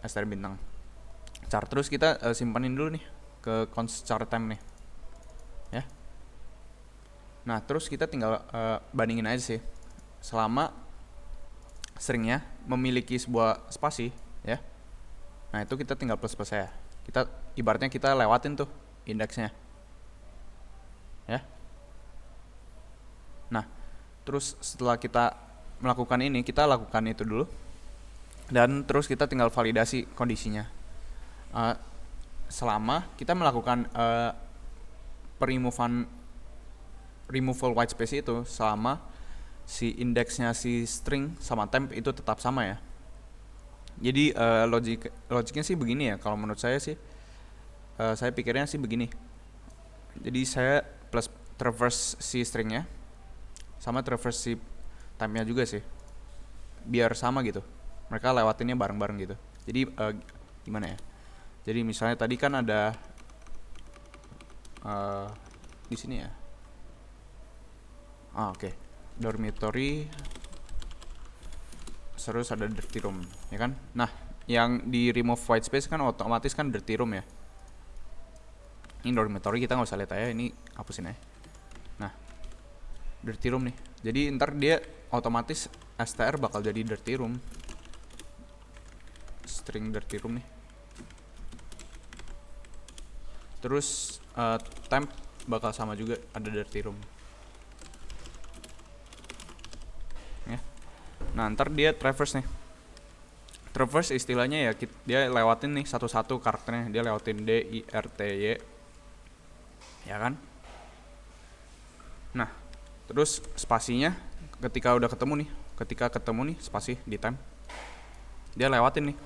str bintang char. Terus kita simpanin dulu nih ke const char time nih ya. Nah terus kita tinggal bandingin aja sih, selama stringnya memiliki sebuah spasi ya. Nah itu kita tinggal plus ya. Kita ibaratnya kita lewatin tuh indeksnya ya. Nah terus setelah kita melakukan ini, kita lakukan itu dulu, dan terus kita tinggal validasi kondisinya. Selama kita melakukan removal white space itu, selama si indeksnya si string sama temp itu tetap sama ya. Jadi logiknya sih begini ya, kalau menurut saya sih, saya pikirnya sih begini. Jadi saya plus traverse si stringnya sama traverse si time-nya juga sih, biar sama gitu, mereka lewatinnya bareng-bareng gitu. Jadi gimana ya, jadi misalnya tadi kan ada di sini ya, oke. Dormitory, terus ada dirty room ya kan. Nah yang di remove white space kan otomatis kan dirty room ya. Ini dormitory kita nggak usah lihat aja, ini hapusin aja. Nah dirty room nih, jadi ntar dia otomatis str bakal jadi dirty room, string dirty room nih. Terus temp bakal sama juga, ada dirty room ya. Nah ntar dia traverse nih. Traverse istilahnya ya dia lewatin nih satu-satu karakternya, dia lewatin D, I, R, T, Y ya kan. Nah terus spasinya ketika udah ketemu nih spasi di time, dia lewatin nih.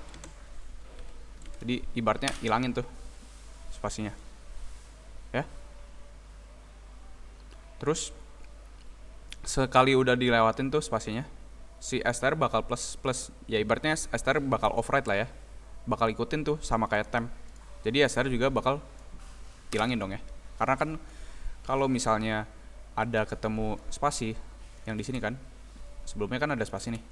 Jadi ibaratnya hilangin tuh spasinya ya. Terus sekali udah dilewatin tuh spasinya, si str bakal plus ya, ibaratnya str bakal override lah ya, bakal ikutin tuh sama kayak temp. Jadi str juga bakal hilangin dong ya, karena kan kalau misalnya ada ketemu spasi yang di sini kan, sebelumnya kan ada spasi nih,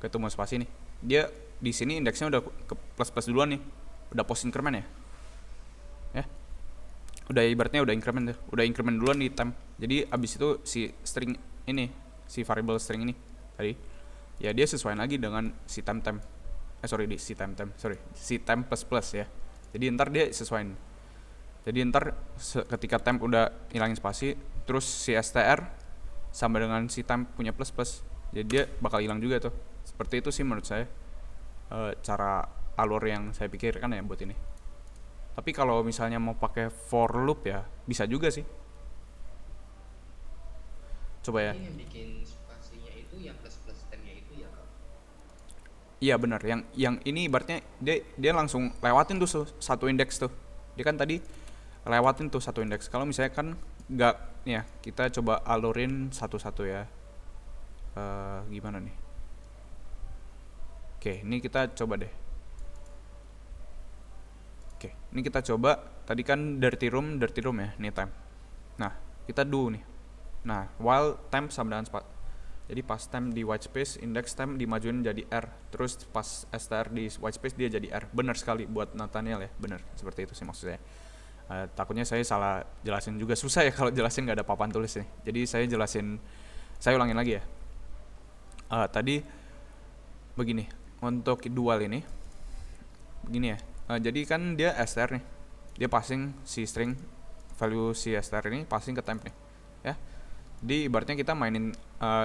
ketemu spasi nih, dia di sini indeksnya udah ke plus duluan nih, udah post increment ya, udah ibaratnya udah increment duluan di temp. Jadi abis itu si string ini, si variable string ini tadi ya, dia sesuaiin lagi dengan si temp si temp plus ya. Jadi ntar dia sesuaiin. Jadi ntar ketika temp udah hilangin spasi, terus si str sama dengan si temp punya plus, jadi dia bakal hilang juga tuh. Seperti itu sih menurut saya cara alur yang saya pikirkan ya buat ini. Tapi kalau misalnya mau pakai for loop ya bisa juga sih. Coba ya. Ini yang bikin spasinya itu yang plus temnya itu ya Kak? Iya benar, yang ini ibaratnya dia langsung lewatin tuh satu indeks tuh. Dia kan tadi lewatin tuh satu indeks. Kalau misalnya kan nggak ya, kita coba alurin satu-satu ya. Gimana nih? Oke, ini kita coba deh. Oke, ini kita coba. Tadi kan dirty room ya, ini time. Nah, kita do nih. Nah, while temp sama dengan jadi pas temp di white space, index temp dimajuin jadi R. Terus pas str di white space dia jadi R. Benar sekali buat Nathaniel ya, benar. Seperti itu sih maksudnya. Takutnya saya salah jelasin juga, susah ya kalau jelasin nggak ada papan tulis nih. Jadi saya ulangin lagi ya. Tadi begini, untuk dual ini begini ya. Jadi kan dia str nih, dia passing si string value si str ini passing ke temp nih ya. Jadi ibaratnya kita mainin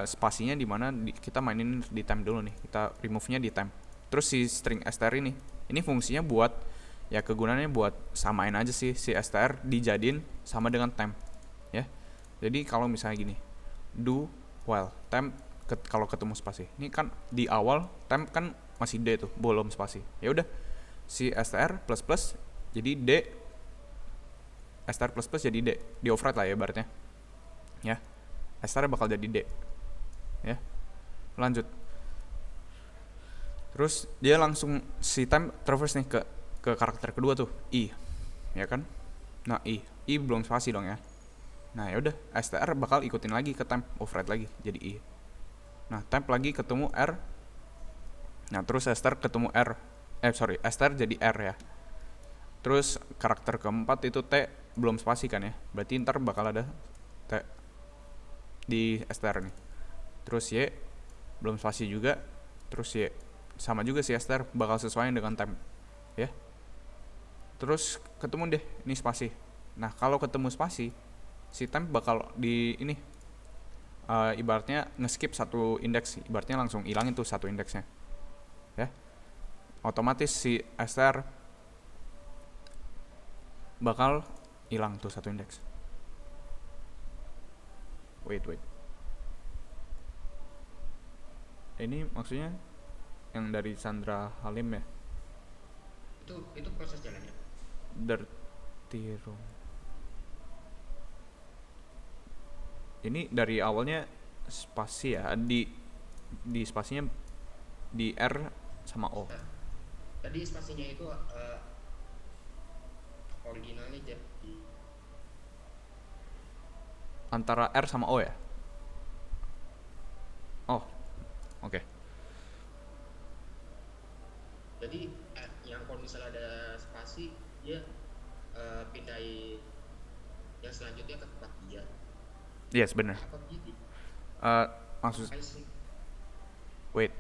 spasinya di mana kita mainin di temp dulu nih, kita remove-nya di temp. Terus si string str ini fungsinya buat ya, kegunaannya buat samain aja sih si str dijadiin sama dengan temp ya. Jadi kalau misalnya gini, do while temp kalau ketemu spasi, ini kan di awal temp kan masih D tuh, belum spasi. Ya udah, si str plus plus jadi d, str plus plus jadi d, di override lah ya ibaratnya ya. Str bakal jadi d ya. Lanjut, terus dia langsung si temp traverse nih ke karakter kedua tuh i ya kan. Nah i belum spasi dong ya. Nah ya udah, str bakal ikutin lagi ke temp override lagi jadi i. Nah temp lagi ketemu r. Nah terus str ketemu r, str jadi r ya. Terus karakter keempat itu t belum spasi kan ya, berarti ntar bakal ada t di str nih. Terus y belum spasi juga, terus y sama juga si str bakal sesuaiin dengan temp ya. Terus ketemu deh ini spasi. Nah kalau ketemu spasi, si temp bakal di ini ibaratnya ngeskip satu indeks, ibaratnya langsung hilangin tuh satu indeksnya ya. Otomatis si str bakal hilang tuh satu indeks. Wait ini maksudnya yang dari Chandra Halim ya, Itu proses jalannya. Dirty Room ini dari awalnya spasi ya, di spasinya di R sama O. Nah, tadi spasinya itu originalnya jadi Antara R sama O ya. Oh oke. jadi yang kalau misalnya ada spasi dia pindahin yang selanjutnya ke tempat dia. Yes bener. Apa begitu? Maksud I see. wait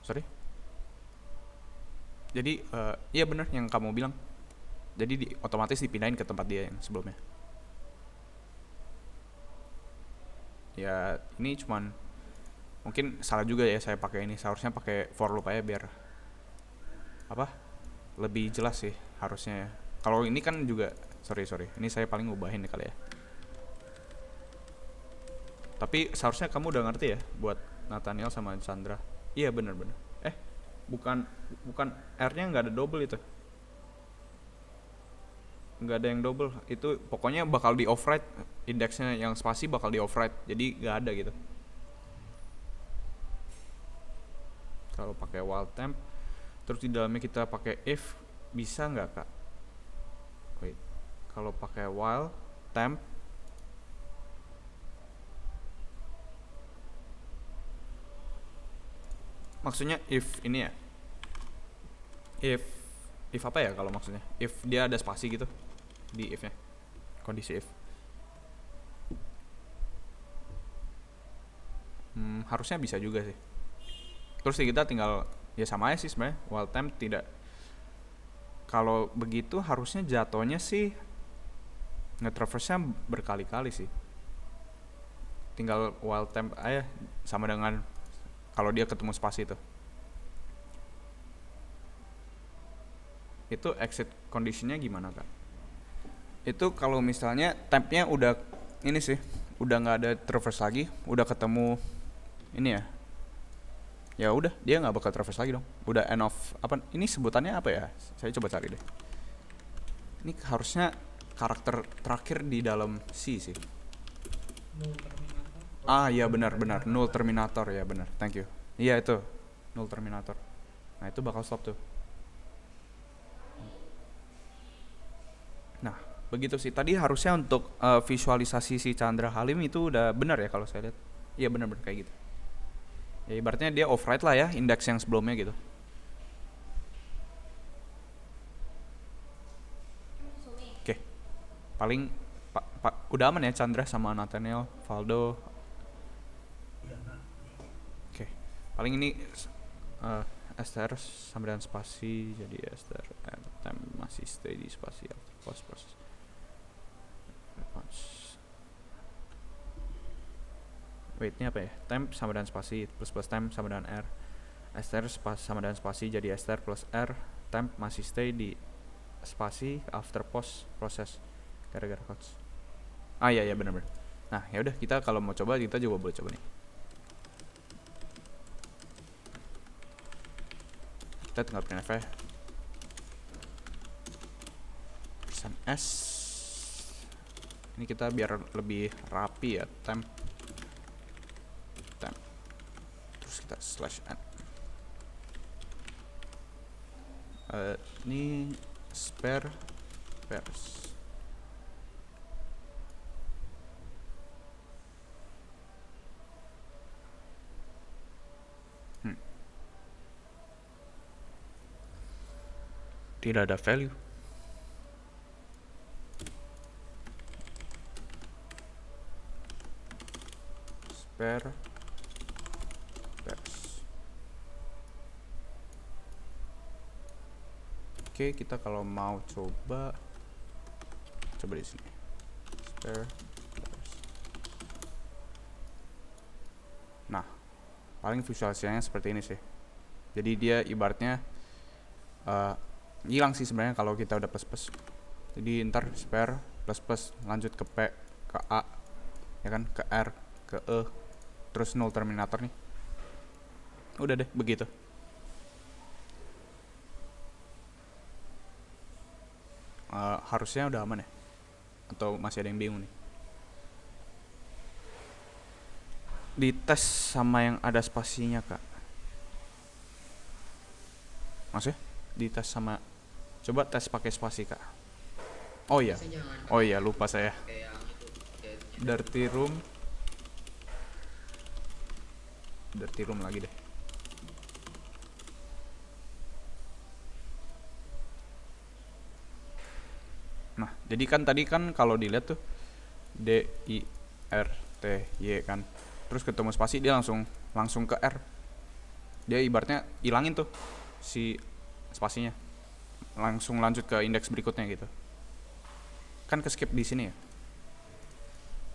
sorry. Jadi iya bener yang kamu bilang. Jadi otomatis dipindahin ke tempat dia yang sebelumnya. Ya ini cuman mungkin salah juga ya saya pakai ini. Seharusnya pakai for loop aja biar apa? Lebih jelas sih harusnya ya. Kalau ini kan juga sorry. Ini saya paling ngubahin nih kali ya. Tapi seharusnya kamu udah ngerti ya buat Nathaniel sama Chandra. Iya bener. Bukan R-nya nggak ada double itu. Nggak ada yang double. Itu pokoknya bakal di override, indeksnya yang spasi bakal di override. Jadi nggak ada gitu. Kalau pakai while temp, terus di dalamnya kita pakai if, bisa nggak kak? Wait, kalau pakai while temp maksudnya if ini ya, if apa ya kalau maksudnya, if dia ada spasi gitu di if nya, kondisi if harusnya bisa juga sih. Terus kita tinggal ya sama aja sih sebenarnya, while temp tidak, kalau begitu harusnya jatuhnya sih nge-traverse-nya berkali-kali sih. Tinggal while temp aja sama dengan kalau dia ketemu spasi itu exit conditionnya gimana kak? Itu kalau misalnya tempnya udah ini sih, udah nggak ada traverse lagi, udah ketemu ini ya udah dia nggak bakal traverse lagi dong, udah end of apa ini sebutannya apa ya, saya coba cari deh. Ini harusnya karakter terakhir di dalam C sih. Null terminator. Iya benar null terminator ya benar, thank you. Iya itu null terminator. Nah itu bakal stop tuh. Nah begitu sih tadi harusnya untuk visualisasi si Chandra Halim itu udah benar ya kalau saya lihat. Iya benar kayak gitu. Ya ibaratnya dia override lah ya indeks yang sebelumnya gitu. Oke. Paling udah aman ya Chandra sama Nathaniel, Valdo. Oke. Paling ini str sama dengan spasi, jadi str time masih stay di spasi after post process. Wait, ini apa ya? Temp sama dengan spasi plus temp sama dengan r. Str sama dengan spasi jadi str plus r. Temp masih stay di spasi after post process gara-gara quotes. Iya benar. Nah ya udah kita kalau mau coba kita juga boleh coba nih. Kita tinggal printf ya. S. Ini kita biar lebih rapi ya, temp. Terus kita /n. Ini spare pairs. Tidak ada value. Spare pairs. Oke, kita kalau mau coba di sini. Spare pairs. Nah, paling visualisasinya seperti ini sih. Jadi dia ibaratnya hilang sih sebenarnya kalau kita udah plus. Jadi ntar spare plus lanjut ke P, ke A, ya kan, ke R, ke E, terus null terminator nih. Udah deh begitu. Harusnya udah aman ya? Atau masih ada yang bingung nih? Dites sama yang ada spasinya kak. Maksudnya? Dites sama, coba tes pakai spasi kak. Oh iya, oh iya lupa saya. Dirty room lagi deh. Nah, jadi kan tadi kan kalau dilihat tuh DIRTY kan. Terus ketemu spasi dia langsung ke R. Dia ibaratnya hilangin tuh si spasinya. Langsung lanjut ke indeks berikutnya gitu. Kan ke skip di sini ya.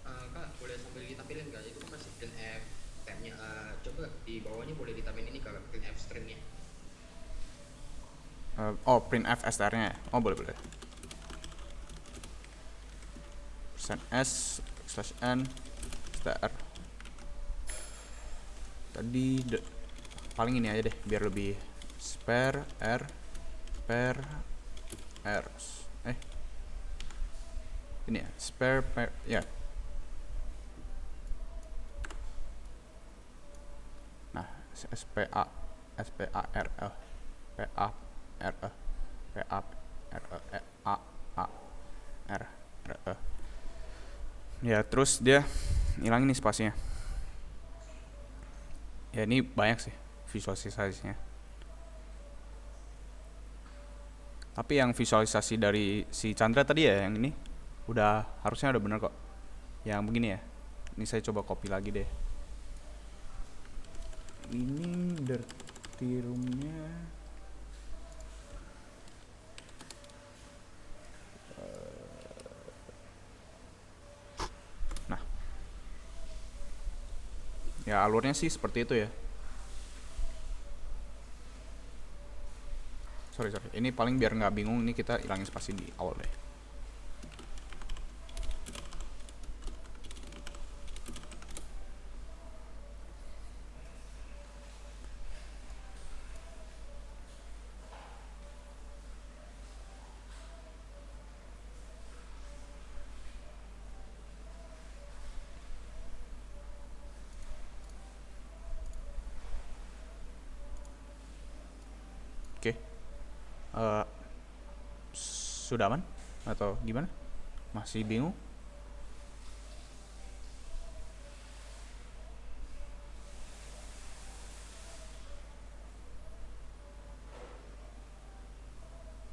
Kak, boleh sambil ditampilin nggak? Itu kan masih printf tabnya. Coba di bawahnya boleh ditampilin ini kalau printf stringnya. Oh, printf str-nya ya? Oh, boleh. %s /n str. Tadi paling ini aja deh biar lebih spare r pair rs. Ini ya, spare pair ya. Nah, SPA RE PA RE PA RE A R RE. Ya, terus dia hilangin nih spasinya. Ya, ini banyak sih visualisasinya. Tapi yang visualisasi dari si Chandra tadi ya, yang ini udah harusnya udah bener kok. Yang begini ya. Ini saya coba copy lagi deh. Ini dirty room-nya. Nah. Ya alurnya sih seperti itu ya. Sorry. Ini paling biar nggak bingung, ini kita hilangin spasi di awal deh. Oke. Sudah aman? Atau gimana? Masih bingung?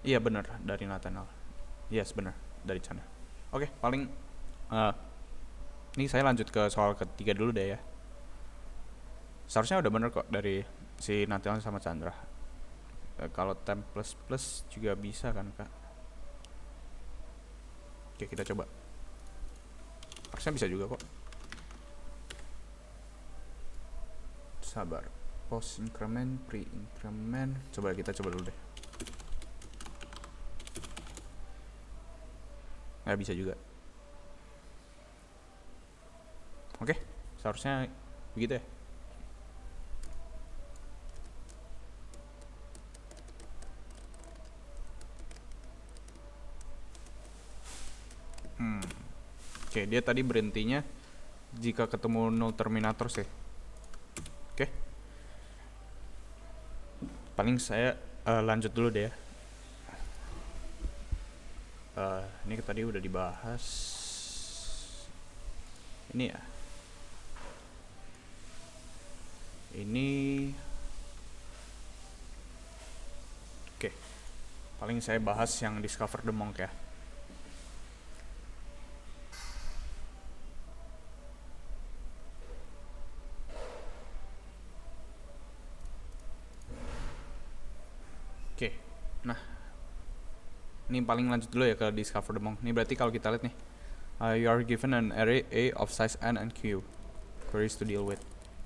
Iya bener, dari Nathaniel. Yes bener, dari Chandra. Oke, paling ini saya lanjut ke soal ketiga dulu deh ya. Seharusnya udah bener kok dari si Nathaniel sama Chandra. Kalau temp plus juga bisa kan kak? Oke, kita coba. Harusnya bisa juga kok. Sabar. Post increment, pre increment. Kita coba dulu deh. Nggak bisa juga. Oke, seharusnya begitu ya. Oke, dia tadi berhentinya jika ketemu null terminator sih. Oke, paling saya lanjut dulu deh ya. Ini tadi udah dibahas. Ini ya. Ini oke. Paling saya bahas yang discover the monk ya. Oke. Nah, ini paling lanjut dulu ya ke discover the monk. Ini berarti kalau kita lihat nih, you are given an array A of size n and q queries to deal with.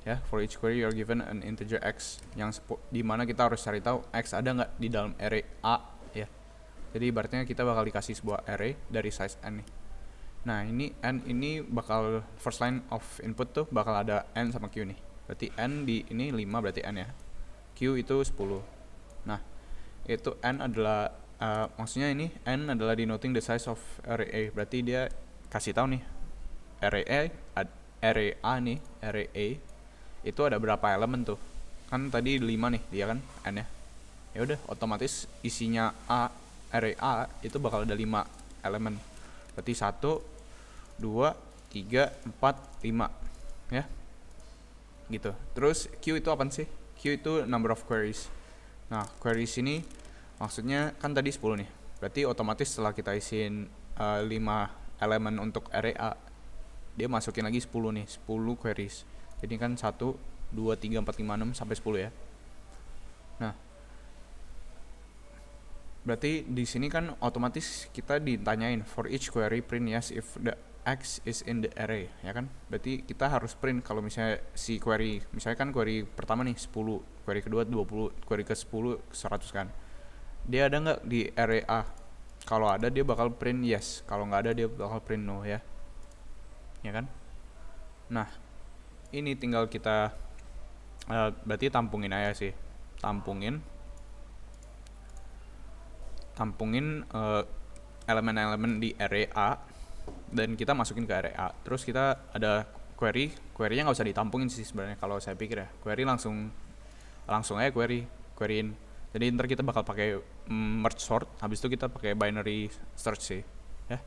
Ya, for each query you are given an integer x yang di mana kita harus cari tahu x ada nggak di dalam array A ya. Jadi ibaratnya kita bakal dikasih sebuah array dari size n nih. Nah, ini n ini bakal first line of input tuh bakal ada n sama q nih. Berarti n di ini 5 berarti n ya. Q itu 10. Nah, itu n adalah maksudnya ini n adalah denoting the size of array A. Berarti dia kasih tahu nih array A nih, array A itu ada berapa elemen tuh. Kan tadi 5 nih dia kan n ya. Ya udah otomatis isinya array A itu bakal ada 5 elemen. Berarti 1 2 3 4 5 ya. Gitu. Terus Q itu apa sih? Q itu number of queries. Nah, queries ini maksudnya kan tadi 10 nih. Berarti otomatis setelah kita isiin 5 elemen untuk array A, dia masukin lagi 10 nih, 10 queries. Jadi kan 1 2 3 4 5 6 sampai 10 ya. Nah, berarti di sini kan otomatis kita ditanyain for each query print yes if the x is in the array, ya kan? Berarti kita harus print kalau misalnya si query, misalnya kan query pertama nih 10, query kedua 20, query ke 10 100 kan. Dia ada nggak di array A? Kalau ada dia bakal print yes, kalau nggak ada dia bakal print no ya. Ya kan? Nah, ini tinggal kita berarti tampungin aja sih. Tampungin elemen-elemen di array A dan kita masukin ke array A. Terus kita ada query-nya nggak usah ditampungin sih sebenarnya kalau saya pikir ya. Query langsung aja queryin. Jadi ntar kita bakal pakai merge sort, habis itu kita pakai binary search sih ya.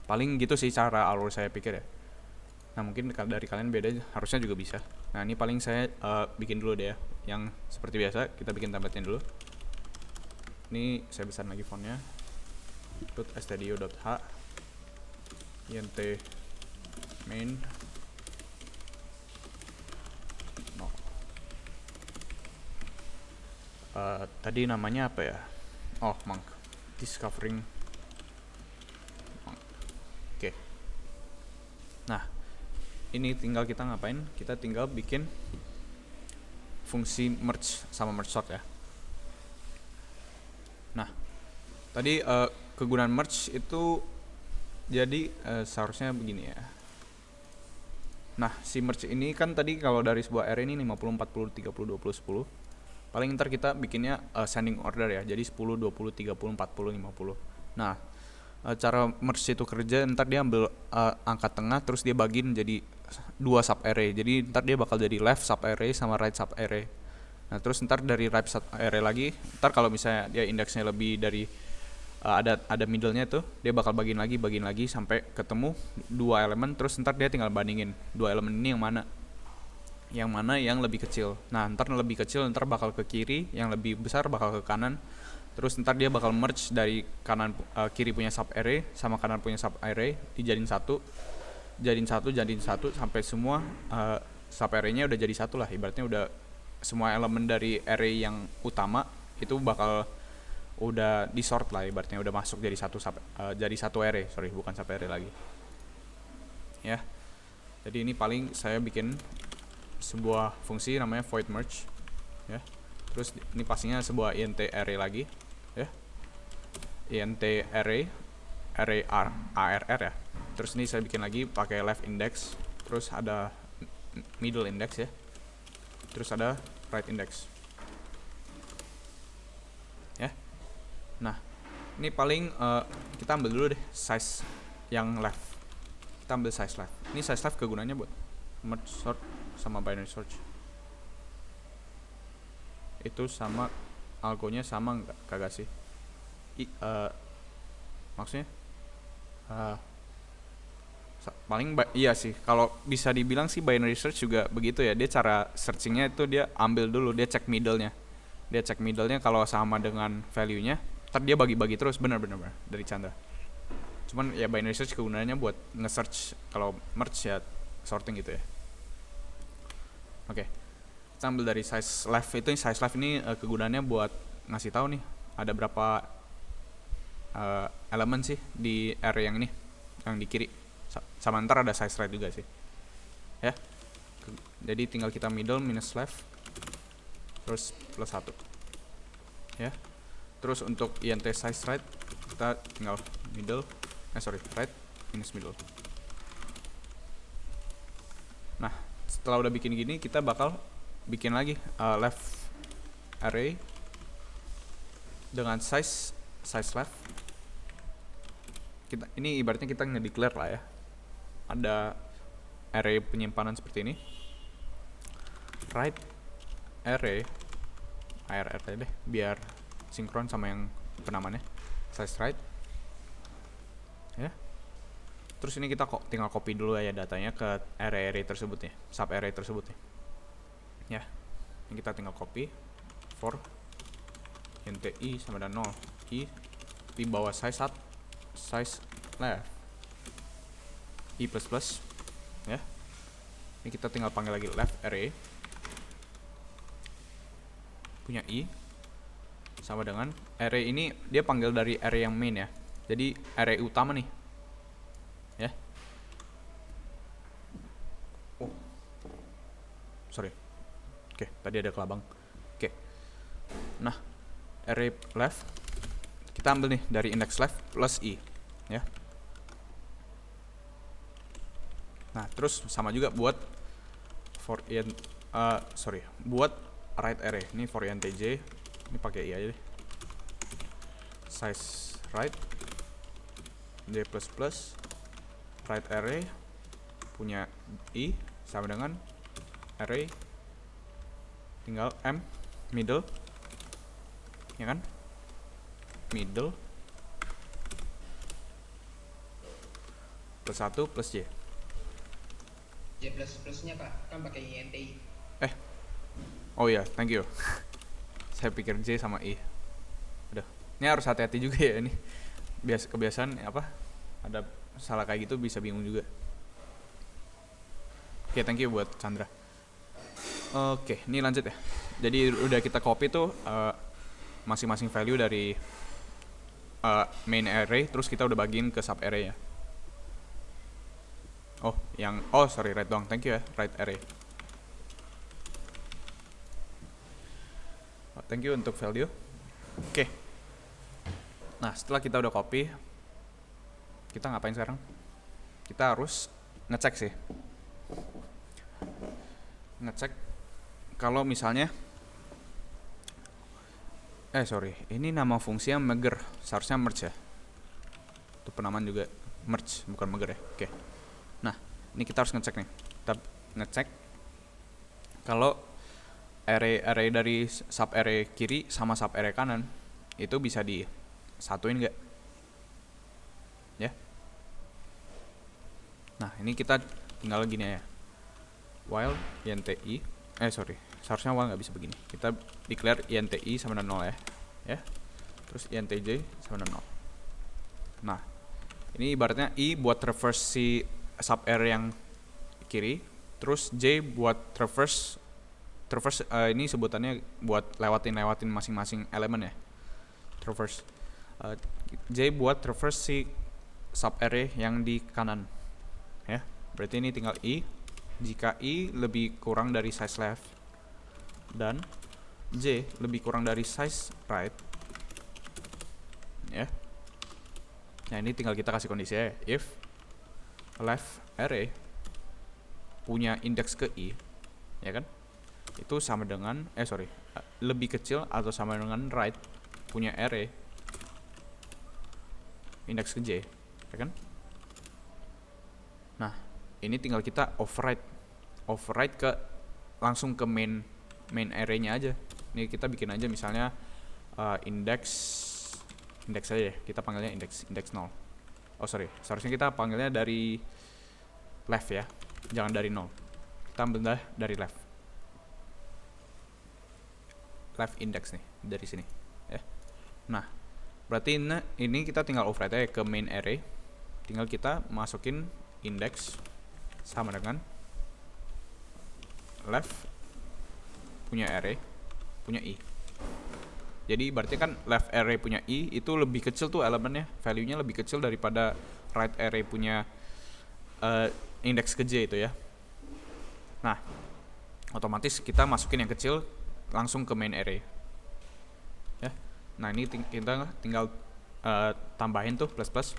Paling gitu sih cara alur saya pikir ya. Nah, mungkin dari kalian beda, harusnya juga bisa. Nah, ini paling saya bikin dulu deh ya. Yang seperti biasa kita bikin template-nya dulu. Ini saya besarin lagi fontnya. Put stdio.h int main no. Tadi namanya apa ya? Oh, monk. Discovering monk. Oke. Nah, ini tinggal kita ngapain? Kita tinggal bikin fungsi merge sama merge sort ya. Nah, tadi kegunaan merge itu jadi seharusnya begini ya. Nah, si merge ini kan tadi kalau dari sebuah array ini 50, 40, 30, 20, 10. Paling ntar kita bikinnya ascending order ya. Jadi 10, 20, 30, 40, 50. Nah, cara merge itu kerja, ntar dia ambil angka tengah terus dia bagiin jadi 2 sub array. Jadi ntar dia bakal jadi left sub array sama right sub array. Nah, terus ntar dari right sub array lagi, ntar kalau misalnya dia indeksnya lebih dari ada middle-nya tuh, dia bakal bagiin lagi sampai ketemu 2 elemen. Terus ntar dia tinggal bandingin 2 elemen ini yang mana yang lebih kecil. Nah, ntar lebih kecil ntar bakal ke kiri, yang lebih besar bakal ke kanan. Terus ntar dia bakal merge dari kanan kiri punya sub array sama kanan punya sub array dijadiin satu sampai semua sub array-nya udah jadi satu lah. Ibaratnya udah semua elemen dari array yang utama itu bakal udah di sort lah, ibaratnya udah masuk jadi satu array, bukan sub array lagi. Ya. Jadi ini paling saya bikin sebuah fungsi namanya void merge ya. Terus ini pastinya sebuah int array lagi ya. Int array arr ya. Terus ini saya bikin lagi pakai left index, terus ada middle index ya. Terus ada right index. Ya. Nah, ini paling kita ambil dulu deh size yang left. kita ambil size left. Ini size left kegunaannya buat merge sort sama binary search. Itu sama algonya sama nggak, kagak sih? Maksudnya paling iya sih, kalau bisa dibilang sih binary search juga begitu ya. Dia cara searchingnya itu dia ambil dulu, dia cek middle-nya. Kalau sama dengan value-nya, ntar dia bagi-bagi terus. Bener dari Chandra. Cuman ya binary search kegunaannya buat nge-search, kalau merge ya sorting gitu ya. Oke. Kita ambil dari size left. Size left ini kegunaannya buat ngasih tahu nih ada berapa elemen sih di array yang ini, yang di kiri. Sama ntar ada size right juga sih. Ya. Jadi tinggal kita middle minus left terus plus 1. Ya. Terus untuk int size right kita tinggal right minus middle. Nah, setelah udah bikin gini, kita bakal bikin lagi left array dengan size left. Ini ibaratnya kita nge-declare lah ya. Ada array penyimpanan seperti ini. Right array ARR deh biar sinkron sama yang penamannya. Size right. Ya. Terus ini kita tinggal copy dulu ya datanya ke array tersebut ya, sub array tersebut ya. Ya. Ini kita tinggal copy for int i sama dengan 0. I di bawah size left i plus ya. Ini kita tinggal panggil lagi left array punya i sama dengan array ini, dia panggil dari array yang main ya. Jadi array utama nih. Ya. Oh. Sorry. Oke, tadi ada kelabang. Oke. Nah, array left kita ambil nih dari index left plus i ya. Nah, terus sama juga buat buat right array. Ini for int j, ini pakai i aja deh. Size right j plus right array punya i sama dengan array tinggal m middle ya kan, middle plus 1 plus j. J plusnya Pak kan pakai INTI. Oh iya, thank you. Saya pikir j sama i. Udah, ini harus hati-hati juga ya ini. Kebiasaan apa? Ada salah kayak gitu bisa bingung juga. Oke, thank you buat Chandra. Oke, ini lanjut ya. Jadi udah kita copy tuh masing-masing value dari main array, terus kita udah bagiin ke sub array ya. Right doang. Thank you ya, right array. Thank you untuk value. Oke. Nah, setelah kita udah copy, kita ngapain sekarang? Kita harus ngecek sih. Ngecek kalau misalnya ini nama fungsi yang merge, seharusnya merge ya. Itu penamaan juga merge, bukan merge ya. Oke. Nah, ini kita harus ngecek nih. Kita ngecek kalau array dari sub array kiri sama sub array kanan itu bisa disatuin nggak? Ya. Nah, ini kita tinggal gini ya. While inti seharusnya while nggak bisa begini. Kita declare inti sama dengan 0 ya. Terus intj sama dengan 0. Nah, ini ibaratnya i buat reverse si sub array yang kiri, terus j buat traverse ini sebutannya buat lewatin masing-masing elemen ya. Traverse. J buat traverse si sub array yang di kanan. Ya. Berarti ini tinggal i jika i lebih kurang dari size left dan j lebih kurang dari size right. Ya. Nah, ini tinggal kita kasih kondisi ya. If left array punya indeks ke i, ya kan? Itu sama dengan lebih kecil atau sama dengan right punya array indeks ke j, ya kan? Nah, ini tinggal kita override ke langsung ke main array-nya aja. Ini kita bikin aja misalnya index aja ya, kita panggilnya index 0. Oh sorry, seharusnya kita panggilnya dari left ya, jangan dari 0. Kita ambil dari left index nih, dari sini ya. Nah, berarti ini kita tinggal override aja ke main array. Tinggal kita masukin index sama dengan left punya array punya i. Jadi berarti kan left array punya i itu lebih kecil tuh elemennya, value-nya lebih kecil daripada right array punya index ke j itu ya. Nah, otomatis kita masukin yang kecil langsung ke main array ya. Nah, ini kita tinggal tambahin tuh plus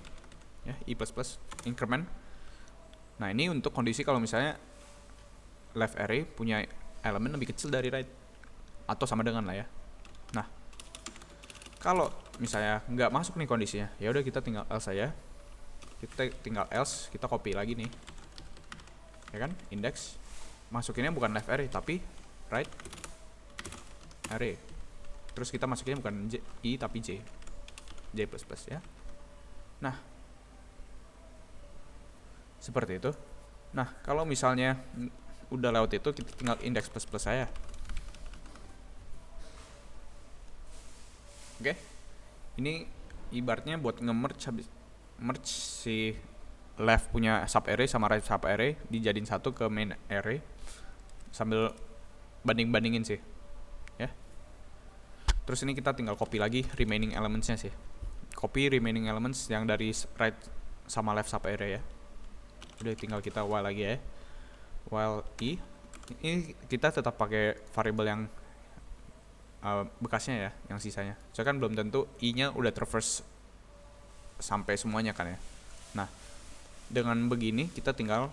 ya, i plus increment. Nah, ini untuk kondisi kalau misalnya left array punya elemen lebih kecil dari right atau sama dengan lah ya. Nah, kalau misalnya nggak masuk nih kondisinya, ya udah kita tinggal else aja. Kita tinggal else, kita copy lagi nih, ya kan, index masukinnya bukan left array tapi right array. Terus kita masukinnya bukan i tapi j plus ya. Nah, seperti itu. Nah, kalau misalnya udah lewat itu, kita tinggal index plus saya. Oke, ini ibaratnya buat merge si left punya sub array sama right sub array dijadiin satu ke main array sambil bandingin sih ya. Terus ini kita tinggal copy lagi remaining elementsnya sih, copy remaining elements yang dari right sama left sub array ya. Udah tinggal kita while lagi ya, while i. Ini kita tetap pakai variable yang bekasnya ya, yang sisanya. Soalnya kan belum tentu i-nya udah traverse sampai semuanya kan ya. Nah, dengan begini kita tinggal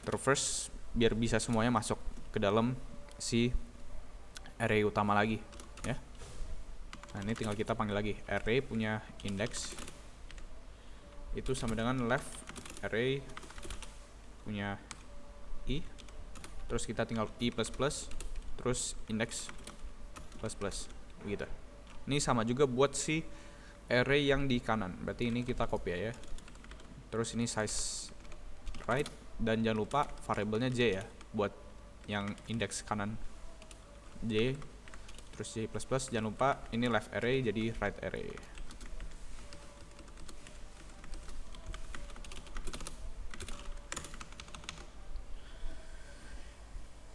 traverse biar bisa semuanya masuk ke dalam si array utama lagi ya. Nah, ini tinggal kita panggil lagi array punya index itu sama dengan left array punya i, terus kita tinggal i plus terus index plus begitu. Ini sama juga buat si array yang di kanan, berarti ini kita copy ya. Terus ini size right, dan jangan lupa variabelnya j ya, buat yang index kanan j, terus j plus, jangan lupa ini left array jadi right array.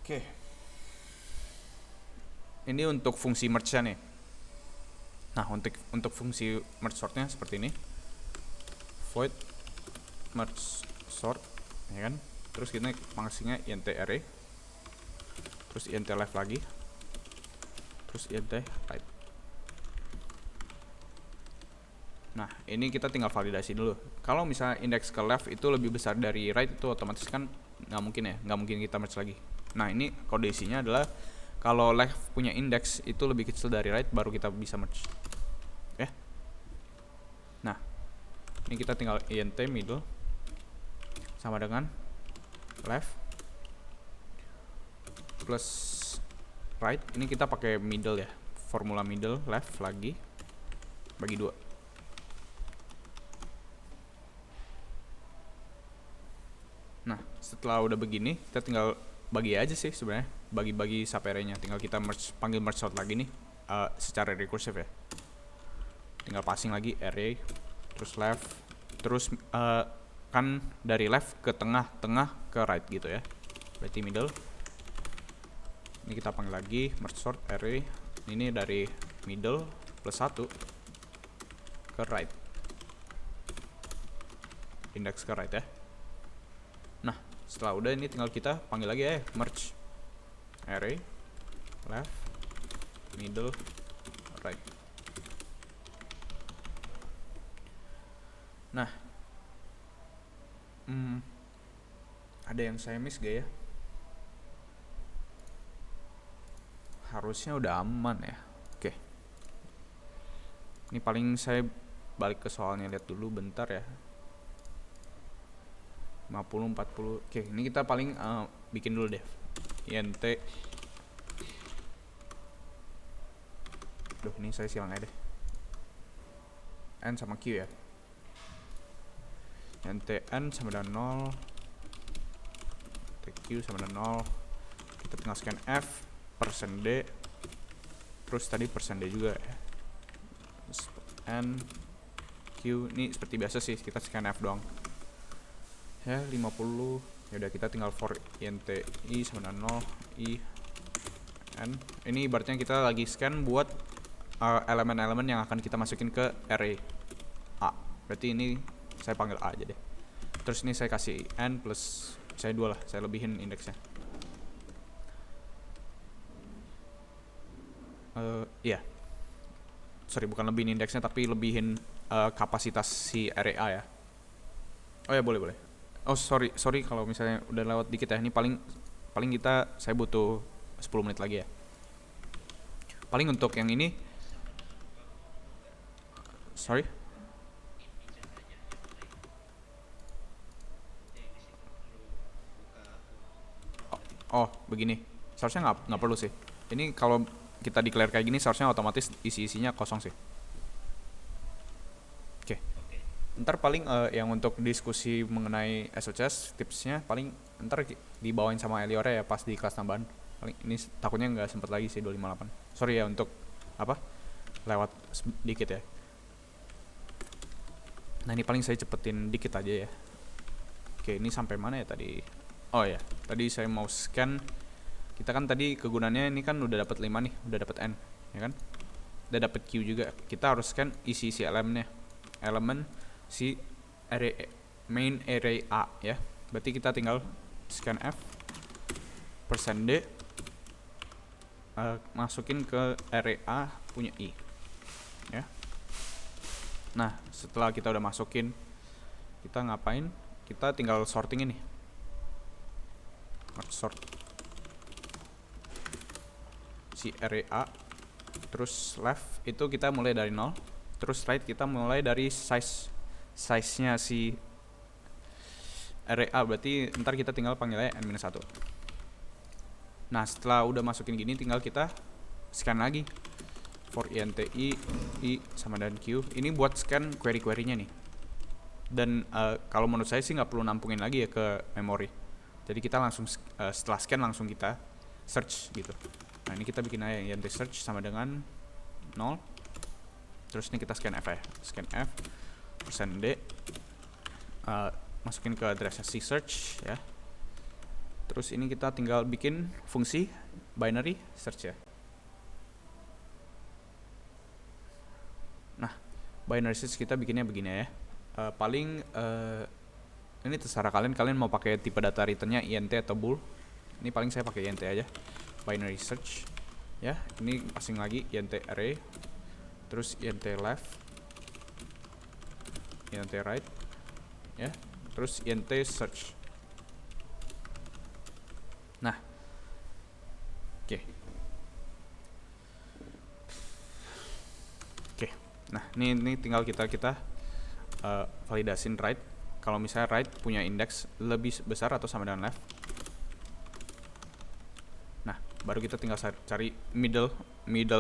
Oke, ini untuk fungsi merge-nya nih. Nah, untuk fungsi merge sort-nya seperti ini, void merge sort ya kan. Terus kita fungsinya int array, terus int left lagi, terus int right. Nah, ini kita tinggal validasi dulu. Kalau misalnya index ke left itu lebih besar dari right, itu otomatis kan nggak mungkin ya, nggak mungkin kita merge lagi. Nah, ini kondisinya adalah kalau left punya index itu lebih kecil dari right, baru kita bisa merge ya. Nah, ini kita tinggal int middle sama dengan left plus right. Ini kita pakai middle ya, formula middle left lagi bagi 2. Nah, setelah udah begini, kita tinggal bagi aja sih sebenarnya, bagi sub array-nya. Tinggal kita panggil merge sort lagi nih secara recursive ya. Tinggal passing lagi array, terus left, terus kan dari left ke tengah ke right gitu ya, berarti middle. Ini kita panggil lagi merge sort array, ini dari middle plus 1 ke right, index ke right ya. Nah, setelah udah ini tinggal kita panggil lagi ya merge array left middle right. Nah, ada yang saya miss gak ya? Harusnya udah aman ya. Oke, ini paling saya balik ke soalnya, lihat dulu bentar ya. 50, 40. Oke, ini kita paling bikin dulu deh. INT. Duh, ini saya silang aja deh. N sama Q ya. INT N sama dengan 0. Q sama dengan 0. Kita tinggal scan F, %D. Terus tadi %D juga ya. N, Q. Ini seperti biasa sih, kita scan F doang. Ya, 50. Ya udah, kita tinggal for int I sama dengan 0, I, N. Ini ibaratnya kita lagi scan buat elemen-elemen yang akan kita masukin ke array A. Berarti ini saya panggil A aja deh. Terus ini saya kasih N plus, saya 2 lah, saya lebihin indeksnya. Iya. Sorry, bukan lebihin indeksnya, tapi lebihin kapasitas si array A ya. Oh ya, boleh. Oh sorry kalau misalnya udah lewat dikit ya. Ini paling saya butuh 10 menit lagi ya. Paling untuk yang ini, sorry. Oh, begini. Seharusnya nggak perlu sih. Ini kalau kita declare kayak gini, seharusnya otomatis isi-isinya kosong sih. Oke. Ntar paling yang untuk diskusi mengenai SOCS, tipsnya paling ntar dibawain sama Eliore ya pas di kelas tambahan. Paling ini takutnya nggak sempet lagi sih 258. Sorry ya untuk lewat dikit ya. Nah ini paling saya cepetin dikit aja ya. Oke, ini sampai mana ya tadi? Oh ya, tadi saya mau scan. Kita kan tadi kegunaannya ini kan udah dapat 5 nih, udah dapat N, ya kan? Udah dapat Q juga. Kita harus scan isi elemennya. Elemen si array main array A ya. Berarti kita tinggal scan F %D masukin ke array A punya I ya. Nah, setelah kita udah masukin, kita ngapain? Kita tinggal sorting ini. Sort si array A, terus left itu kita mulai dari 0, terus right kita mulai dari size-nya si array A, berarti ntar kita tinggal panggilnya n-1. Nah, setelah udah masukin gini, tinggal kita scan lagi for int I sama dengan Q. Ini buat scan query-query-nya nih. Dan kalau menurut saya sih nggak perlu nampungin lagi ya ke memori. Jadi kita langsung setelah scan langsung kita search gitu. Nah, ini kita bikin aja int search sama dengan 0. Terus ini kita scan F ya. Scan F %D masukin ke address si search ya. Terus ini kita tinggal bikin fungsi binary search ya. Nah, binary search kita bikinnya begini ya. Paling ini terserah kalian mau pakai tipe data returnnya int atau bool. Ini paling saya pakai int aja. Binary search ya. Ini asing lagi int array, terus int left, int right ya, terus int search. Nah, oke. Nah, ini tinggal kita validasin right. Kalau misalnya right punya indeks lebih besar atau sama dengan left. Nah, baru kita tinggal cari middle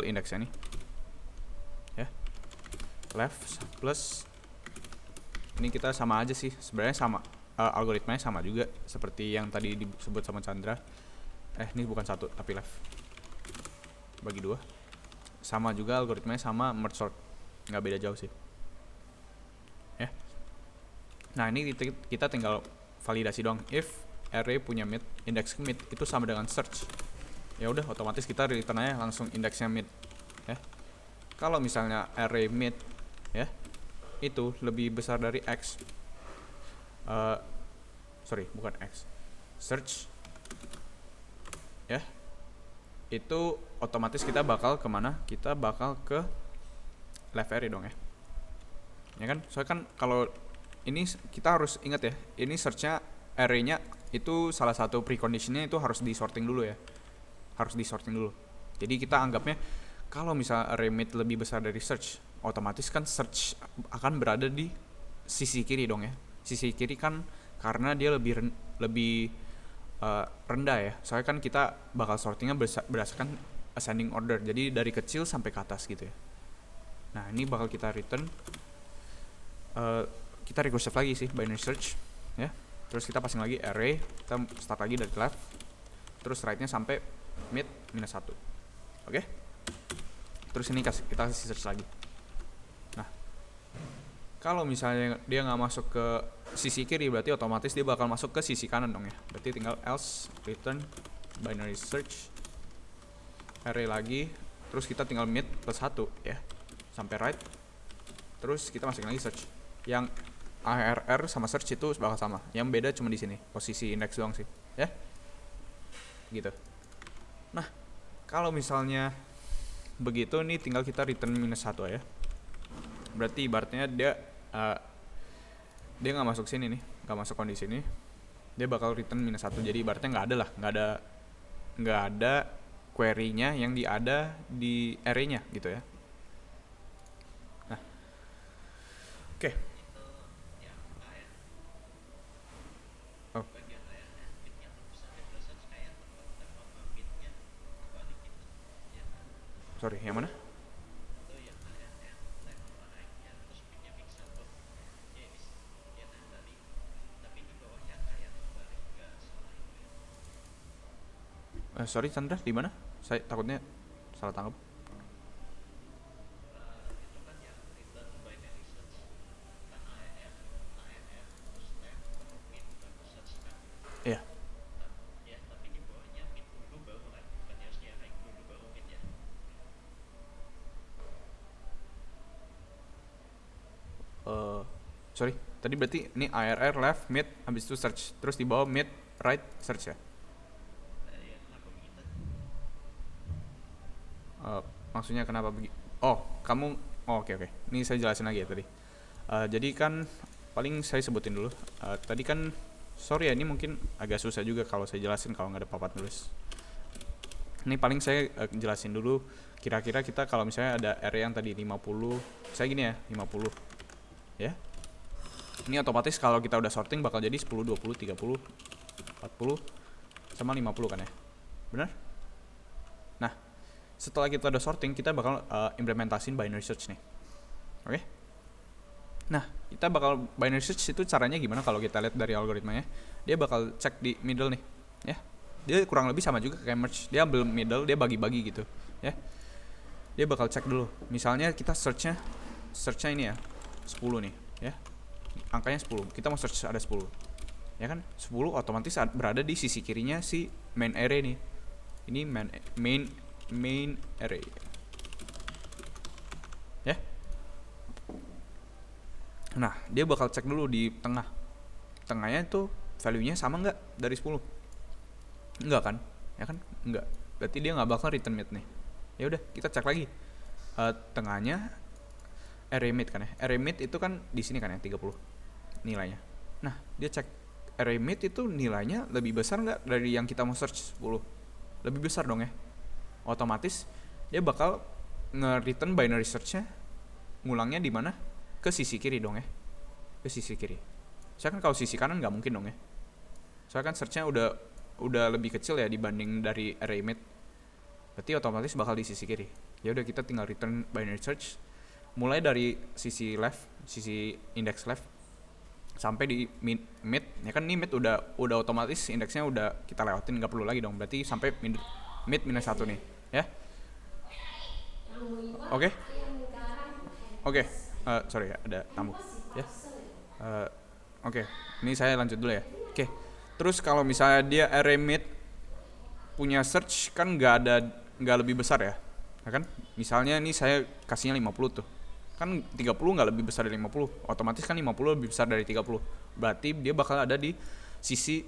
indeksnya nih. Ya. Left plus ini kita sama aja sih. Sebenarnya sama algoritmanya sama juga seperti yang tadi disebut sama Chandra. Ini bukan satu tapi left. Bagi 2. Sama juga algoritmanya sama merge sort. Nggak beda jauh sih. Ya. Nah, ini kita tinggal validasi doang. If array punya mid, indeks mid itu sama dengan search. Ya udah, otomatis kita return aja langsung indeksnya mid. Ya. Kalau misalnya array mid ya, itu lebih besar dari X. Sorry, bukan X. Search. Ya. Itu otomatis kita bakal kemana? Kita bakal ke left array dong ya. Ya kan? Soalnya kan kalau ini kita harus ingat ya, ini searchnya array-nya itu salah satu preconditionnya itu harus di sorting dulu ya. Harus di sorting dulu. Jadi kita anggapnya kalau misalnya array mid lebih besar dari search, otomatis kan search akan berada di sisi kiri dong ya. Sisi kiri kan karena dia lebih rendah ya. Soalnya kan kita bakal sortingnya berdasarkan ascending order, jadi dari kecil sampai ke atas gitu ya. Nah ini bakal kita return, kita recursive lagi sih binary search ya. Terus kita passing lagi array, kita start lagi dari left, terus right-nya sampai mid -1. Oke. Terus ini kita kasih search lagi. Nah kalau misalnya dia nggak masuk ke sisi kiri, berarti otomatis dia bakal masuk ke sisi kanan dong ya. Berarti tinggal else return binary search array lagi, terus kita tinggal mid +1 ya sampai right, terus kita masukin lagi search. Yang ARR sama search itu bakal sama, yang beda cuma di sini posisi index doang sih ya, gitu. Nah kalau misalnya begitu nih tinggal kita return -1 ya. Berarti ibaratnya dia nggak masuk sini nih, nggak masuk kondisi ini, dia bakal return -1. Jadi ibaratnya nggak ada query-nya yang ada di array-nya gitu ya. Nah oke. Oh sorry, yang mana? Sorry Chandra, di mana? Saya takutnya salah tangkap. Iya. Sorry, tadi berarti ini ARR left mid habis itu search, terus di bawah mid right search ya. Maksudnya kenapa begitu? Oh kamu, oke. Ini saya jelasin lagi ya tadi. Jadi kan paling saya sebutin dulu. Tadi kan sorry ya, ini mungkin agak susah juga kalau saya jelasin kalau nggak ada papan tulis. Ini paling saya jelasin dulu. Kira-kira kita kalau misalnya ada array yang tadi 50, saya gini ya 50 ya. Ini otomatis kalau kita udah sorting bakal jadi 10, 20, 30, 40 sama 50 kan ya. Benar? Nah setelah kita udah sorting, kita bakal implementasin binary search nih. Oke? Nah kita bakal binary search itu caranya gimana kalau kita lihat dari algoritmanya. Dia bakal cek di middle nih ya. Dia kurang lebih sama juga kayak merge, dia ambil middle, dia bagi-bagi gitu ya. Dia bakal cek dulu, misalnya kita searchnya ini ya 10 nih ya, angkanya 10, kita mau search ada 10 ya kan. 10 otomatis berada di sisi kirinya si main array nih. Ini main array ya. Nah dia bakal cek dulu di tengahnya itu value nya sama nggak dari 10. Enggak kan ya kan, enggak, berarti dia nggak bakal return mid nih. Ya udah kita cek lagi tengahnya array mid kan ya. Array mid itu kan di sini kan ya 30 nilainya. Nah dia cek array mid itu nilainya lebih besar nggak dari yang kita mau search 10. Lebih besar dong ya, otomatis dia bakal nge-return binary search-nya, ngulangnya di mana, ke sisi kiri dong ya, ke sisi kiri. Saya kan kalau sisi kanan nggak mungkin dong ya, soalnya kan search-nya udah lebih kecil ya dibanding dari array mid, berarti otomatis bakal di sisi kiri. Ya udah kita tinggal return binary search mulai dari sisi left, sisi index left sampai di mid ya kan. Ini mid udah otomatis indeksnya udah kita lewatin, nggak perlu lagi dong, berarti sampai mid -1 nih ya. Oke. Sorry ya, ada tamu ya. Oke. Ini saya lanjut dulu ya. Oke. Terus kalau misalnya dia array mid punya search kan nggak lebih besar ya kan. Misalnya ini saya kasihnya 50 tuh, kan 30 nggak lebih besar dari 50, otomatis kan 50 lebih besar dari 30, berarti dia bakal ada di sisi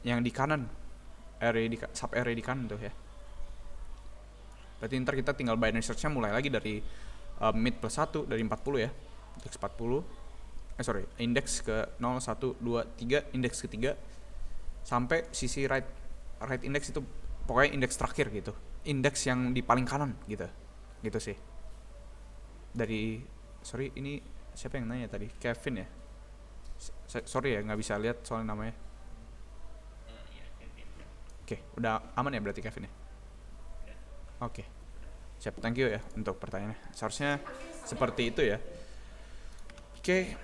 yang di kanan, sub array di kanan tuh ya. Berarti ntar kita tinggal binary search-nya mulai lagi dari mid +1 dari 40 ya, index 40 index ke 0, 1, 2, 3, index ketiga sampai sisi right index itu, pokoknya index terakhir gitu, index yang di paling kanan gitu sih. Dari ini siapa yang nanya tadi, Kevin ya, Sorry ya nggak bisa lihat soalnya namanya. Iya, Kevin. Oke, udah aman ya berarti Kevin ya? Udah. Oke, siap. Thank you ya untuk pertanyaannya. Seharusnya seperti itu ya. Oke,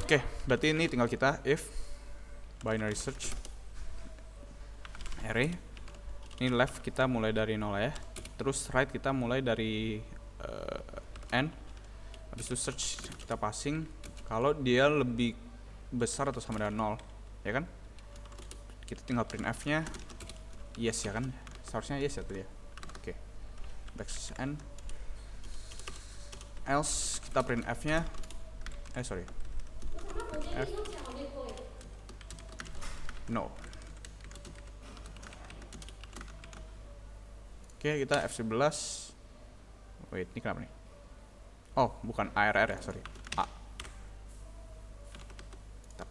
oke. Berarti ini tinggal kita if binary search array. Ini left kita mulai dari 0 ya. Terus right kita mulai dari n. Habis itu search kita passing kalau dia lebih besar atau sama dengan 0, ya kan? Kita tinggal print f-nya yes ya kan? Seharusnya yes ya tadi ya. Oke. Backslash n. Else kita print f-nya sorry. F no. Oke, kita F11. Wait, ini kenapa nih? Oh, bukan ARR ya, sorry. A. Tap.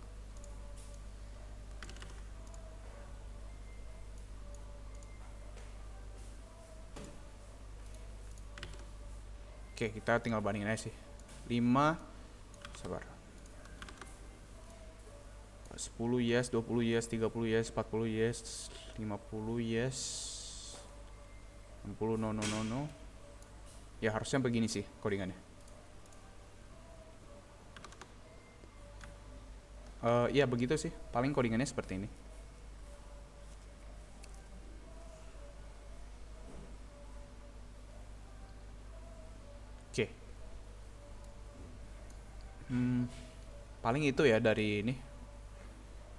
Oke, kita tinggal bandingin aja sih. 5 sabar. 10 yes, 20 yes, 30 yes, 40 yes, 50 yes, 60 no no no no. Ya harusnya begini sih codingannya. Iya begitu sih, paling codingannya seperti ini. Oke. Paling itu ya dari ini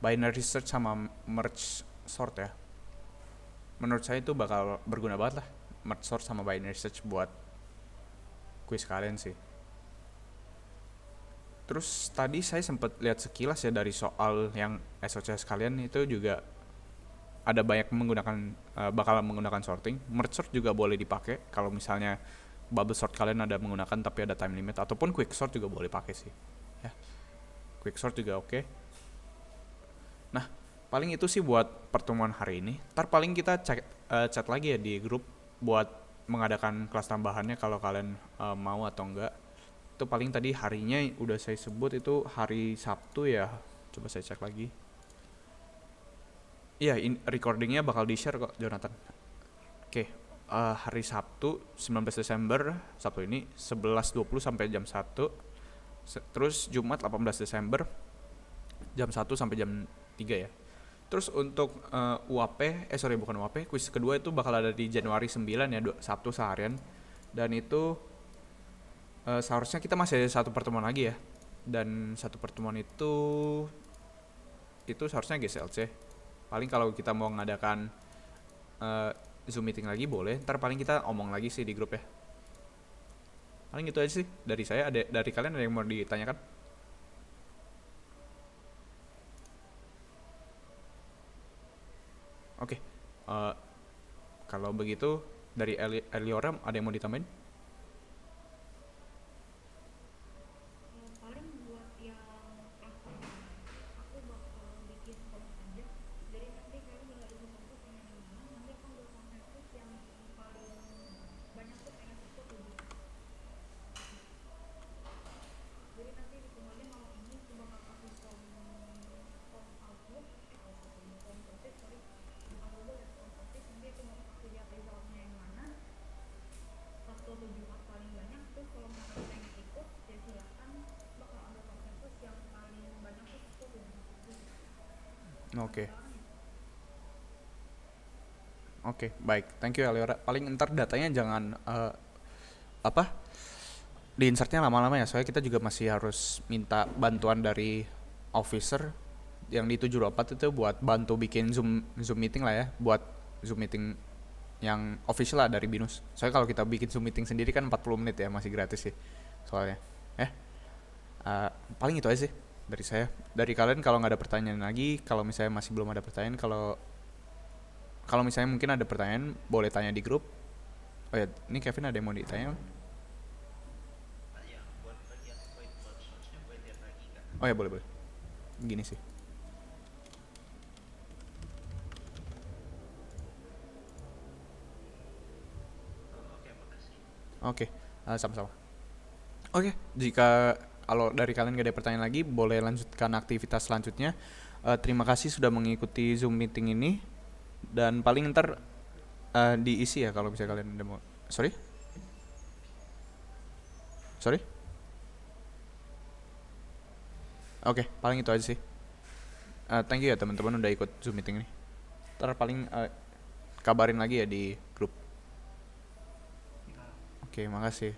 binary search sama merge sort ya. Menurut saya itu bakal berguna banget lah merge sort sama binary search buat kuis kalian sih. Terus tadi saya sempat lihat sekilas ya dari soal yang SOCS kalian itu juga ada banyak bakal menggunakan sorting. Merge sort juga boleh dipakai kalau misalnya bubble sort kalian ada menggunakan tapi ada time limit, ataupun quick sort juga boleh pakai sih. Ya. Quick sort juga oke. Nah, paling itu sih buat pertemuan hari ini. Ntar paling kita chat lagi ya di grup buat mengadakan kelas tambahannya kalau kalian mau atau enggak. Itu paling tadi harinya udah saya sebut itu hari Sabtu ya. Coba saya cek lagi. Iya, recordingnya bakal di-share kok, Jonathan. Oke, hari Sabtu 19 Desember, Sabtu ini 11.20 sampai jam 1. Terus Jumat 18 Desember jam 1 sampai jam 3 ya. Terus untuk UAP, bukan UAP, kuis kedua itu bakal ada di Januari 9 ya, Sabtu seharian. Dan itu seharusnya kita masih ada satu pertemuan lagi ya. Dan satu pertemuan itu seharusnya GSLC. Paling kalau kita mau ngadakan Zoom meeting lagi boleh. Ntar paling kita omong lagi sih di grup ya. Paling gitu aja sih dari saya. Dari kalian ada yang mau ditanyakan? Oke. Kalau begitu dari Eliora ada yang mau ditambahin? Paling buat yang aku bakal bikin post aja. Jadi nanti kalian tinggal di fokus pengen yang mana. Nanti aku udah konsensus yang paling banyak tuh pengen itu tuh. Jadi nanti dikenalin malam ini aku bakal kasih form outlook, form proses, sorry, bukan dulu ya form proses. Nanti aku mau kasih lihat resultnya yang mana. Sabtu atau Jumat paling banyak. Terus kalau misalkan pengen ikut ya silakan, bakal ada konsensus yang paling banyak tuh Sabtu atau Jumat. Oke. Oke, baik. Thank you Eliora. Paling ntar datanya jangan di insertnya lama-lama ya, soalnya kita juga masih harus minta bantuan dari officer yang di 724 itu buat bantu bikin Zoom meeting lah ya, buat Zoom meeting yang official lah dari BINUS. Soalnya kalau kita bikin Zoom meeting sendiri kan 40 menit ya, masih gratis sih soalnya. Paling itu aja sih dari saya. Dari kalian kalau nggak ada pertanyaan lagi, kalau misalnya masih belum ada pertanyaan, kalau misalnya mungkin ada pertanyaan boleh tanya di grup. Oh ya, ini Kevin ada yang mau ditanya? Oh ya, boleh. Gini sih. Oke, sama-sama. Oke, jika kalau dari kalian gak ada pertanyaan lagi, boleh lanjutkan aktivitas selanjutnya. Terima kasih sudah mengikuti Zoom meeting ini, dan paling ntar diisi ya kalau bisa kalian ada mau. Sorry? Oke, paling itu aja sih. Thank you ya teman-teman udah ikut Zoom meeting ini. Ntar paling kabarin lagi ya di grup. Oke, makasih.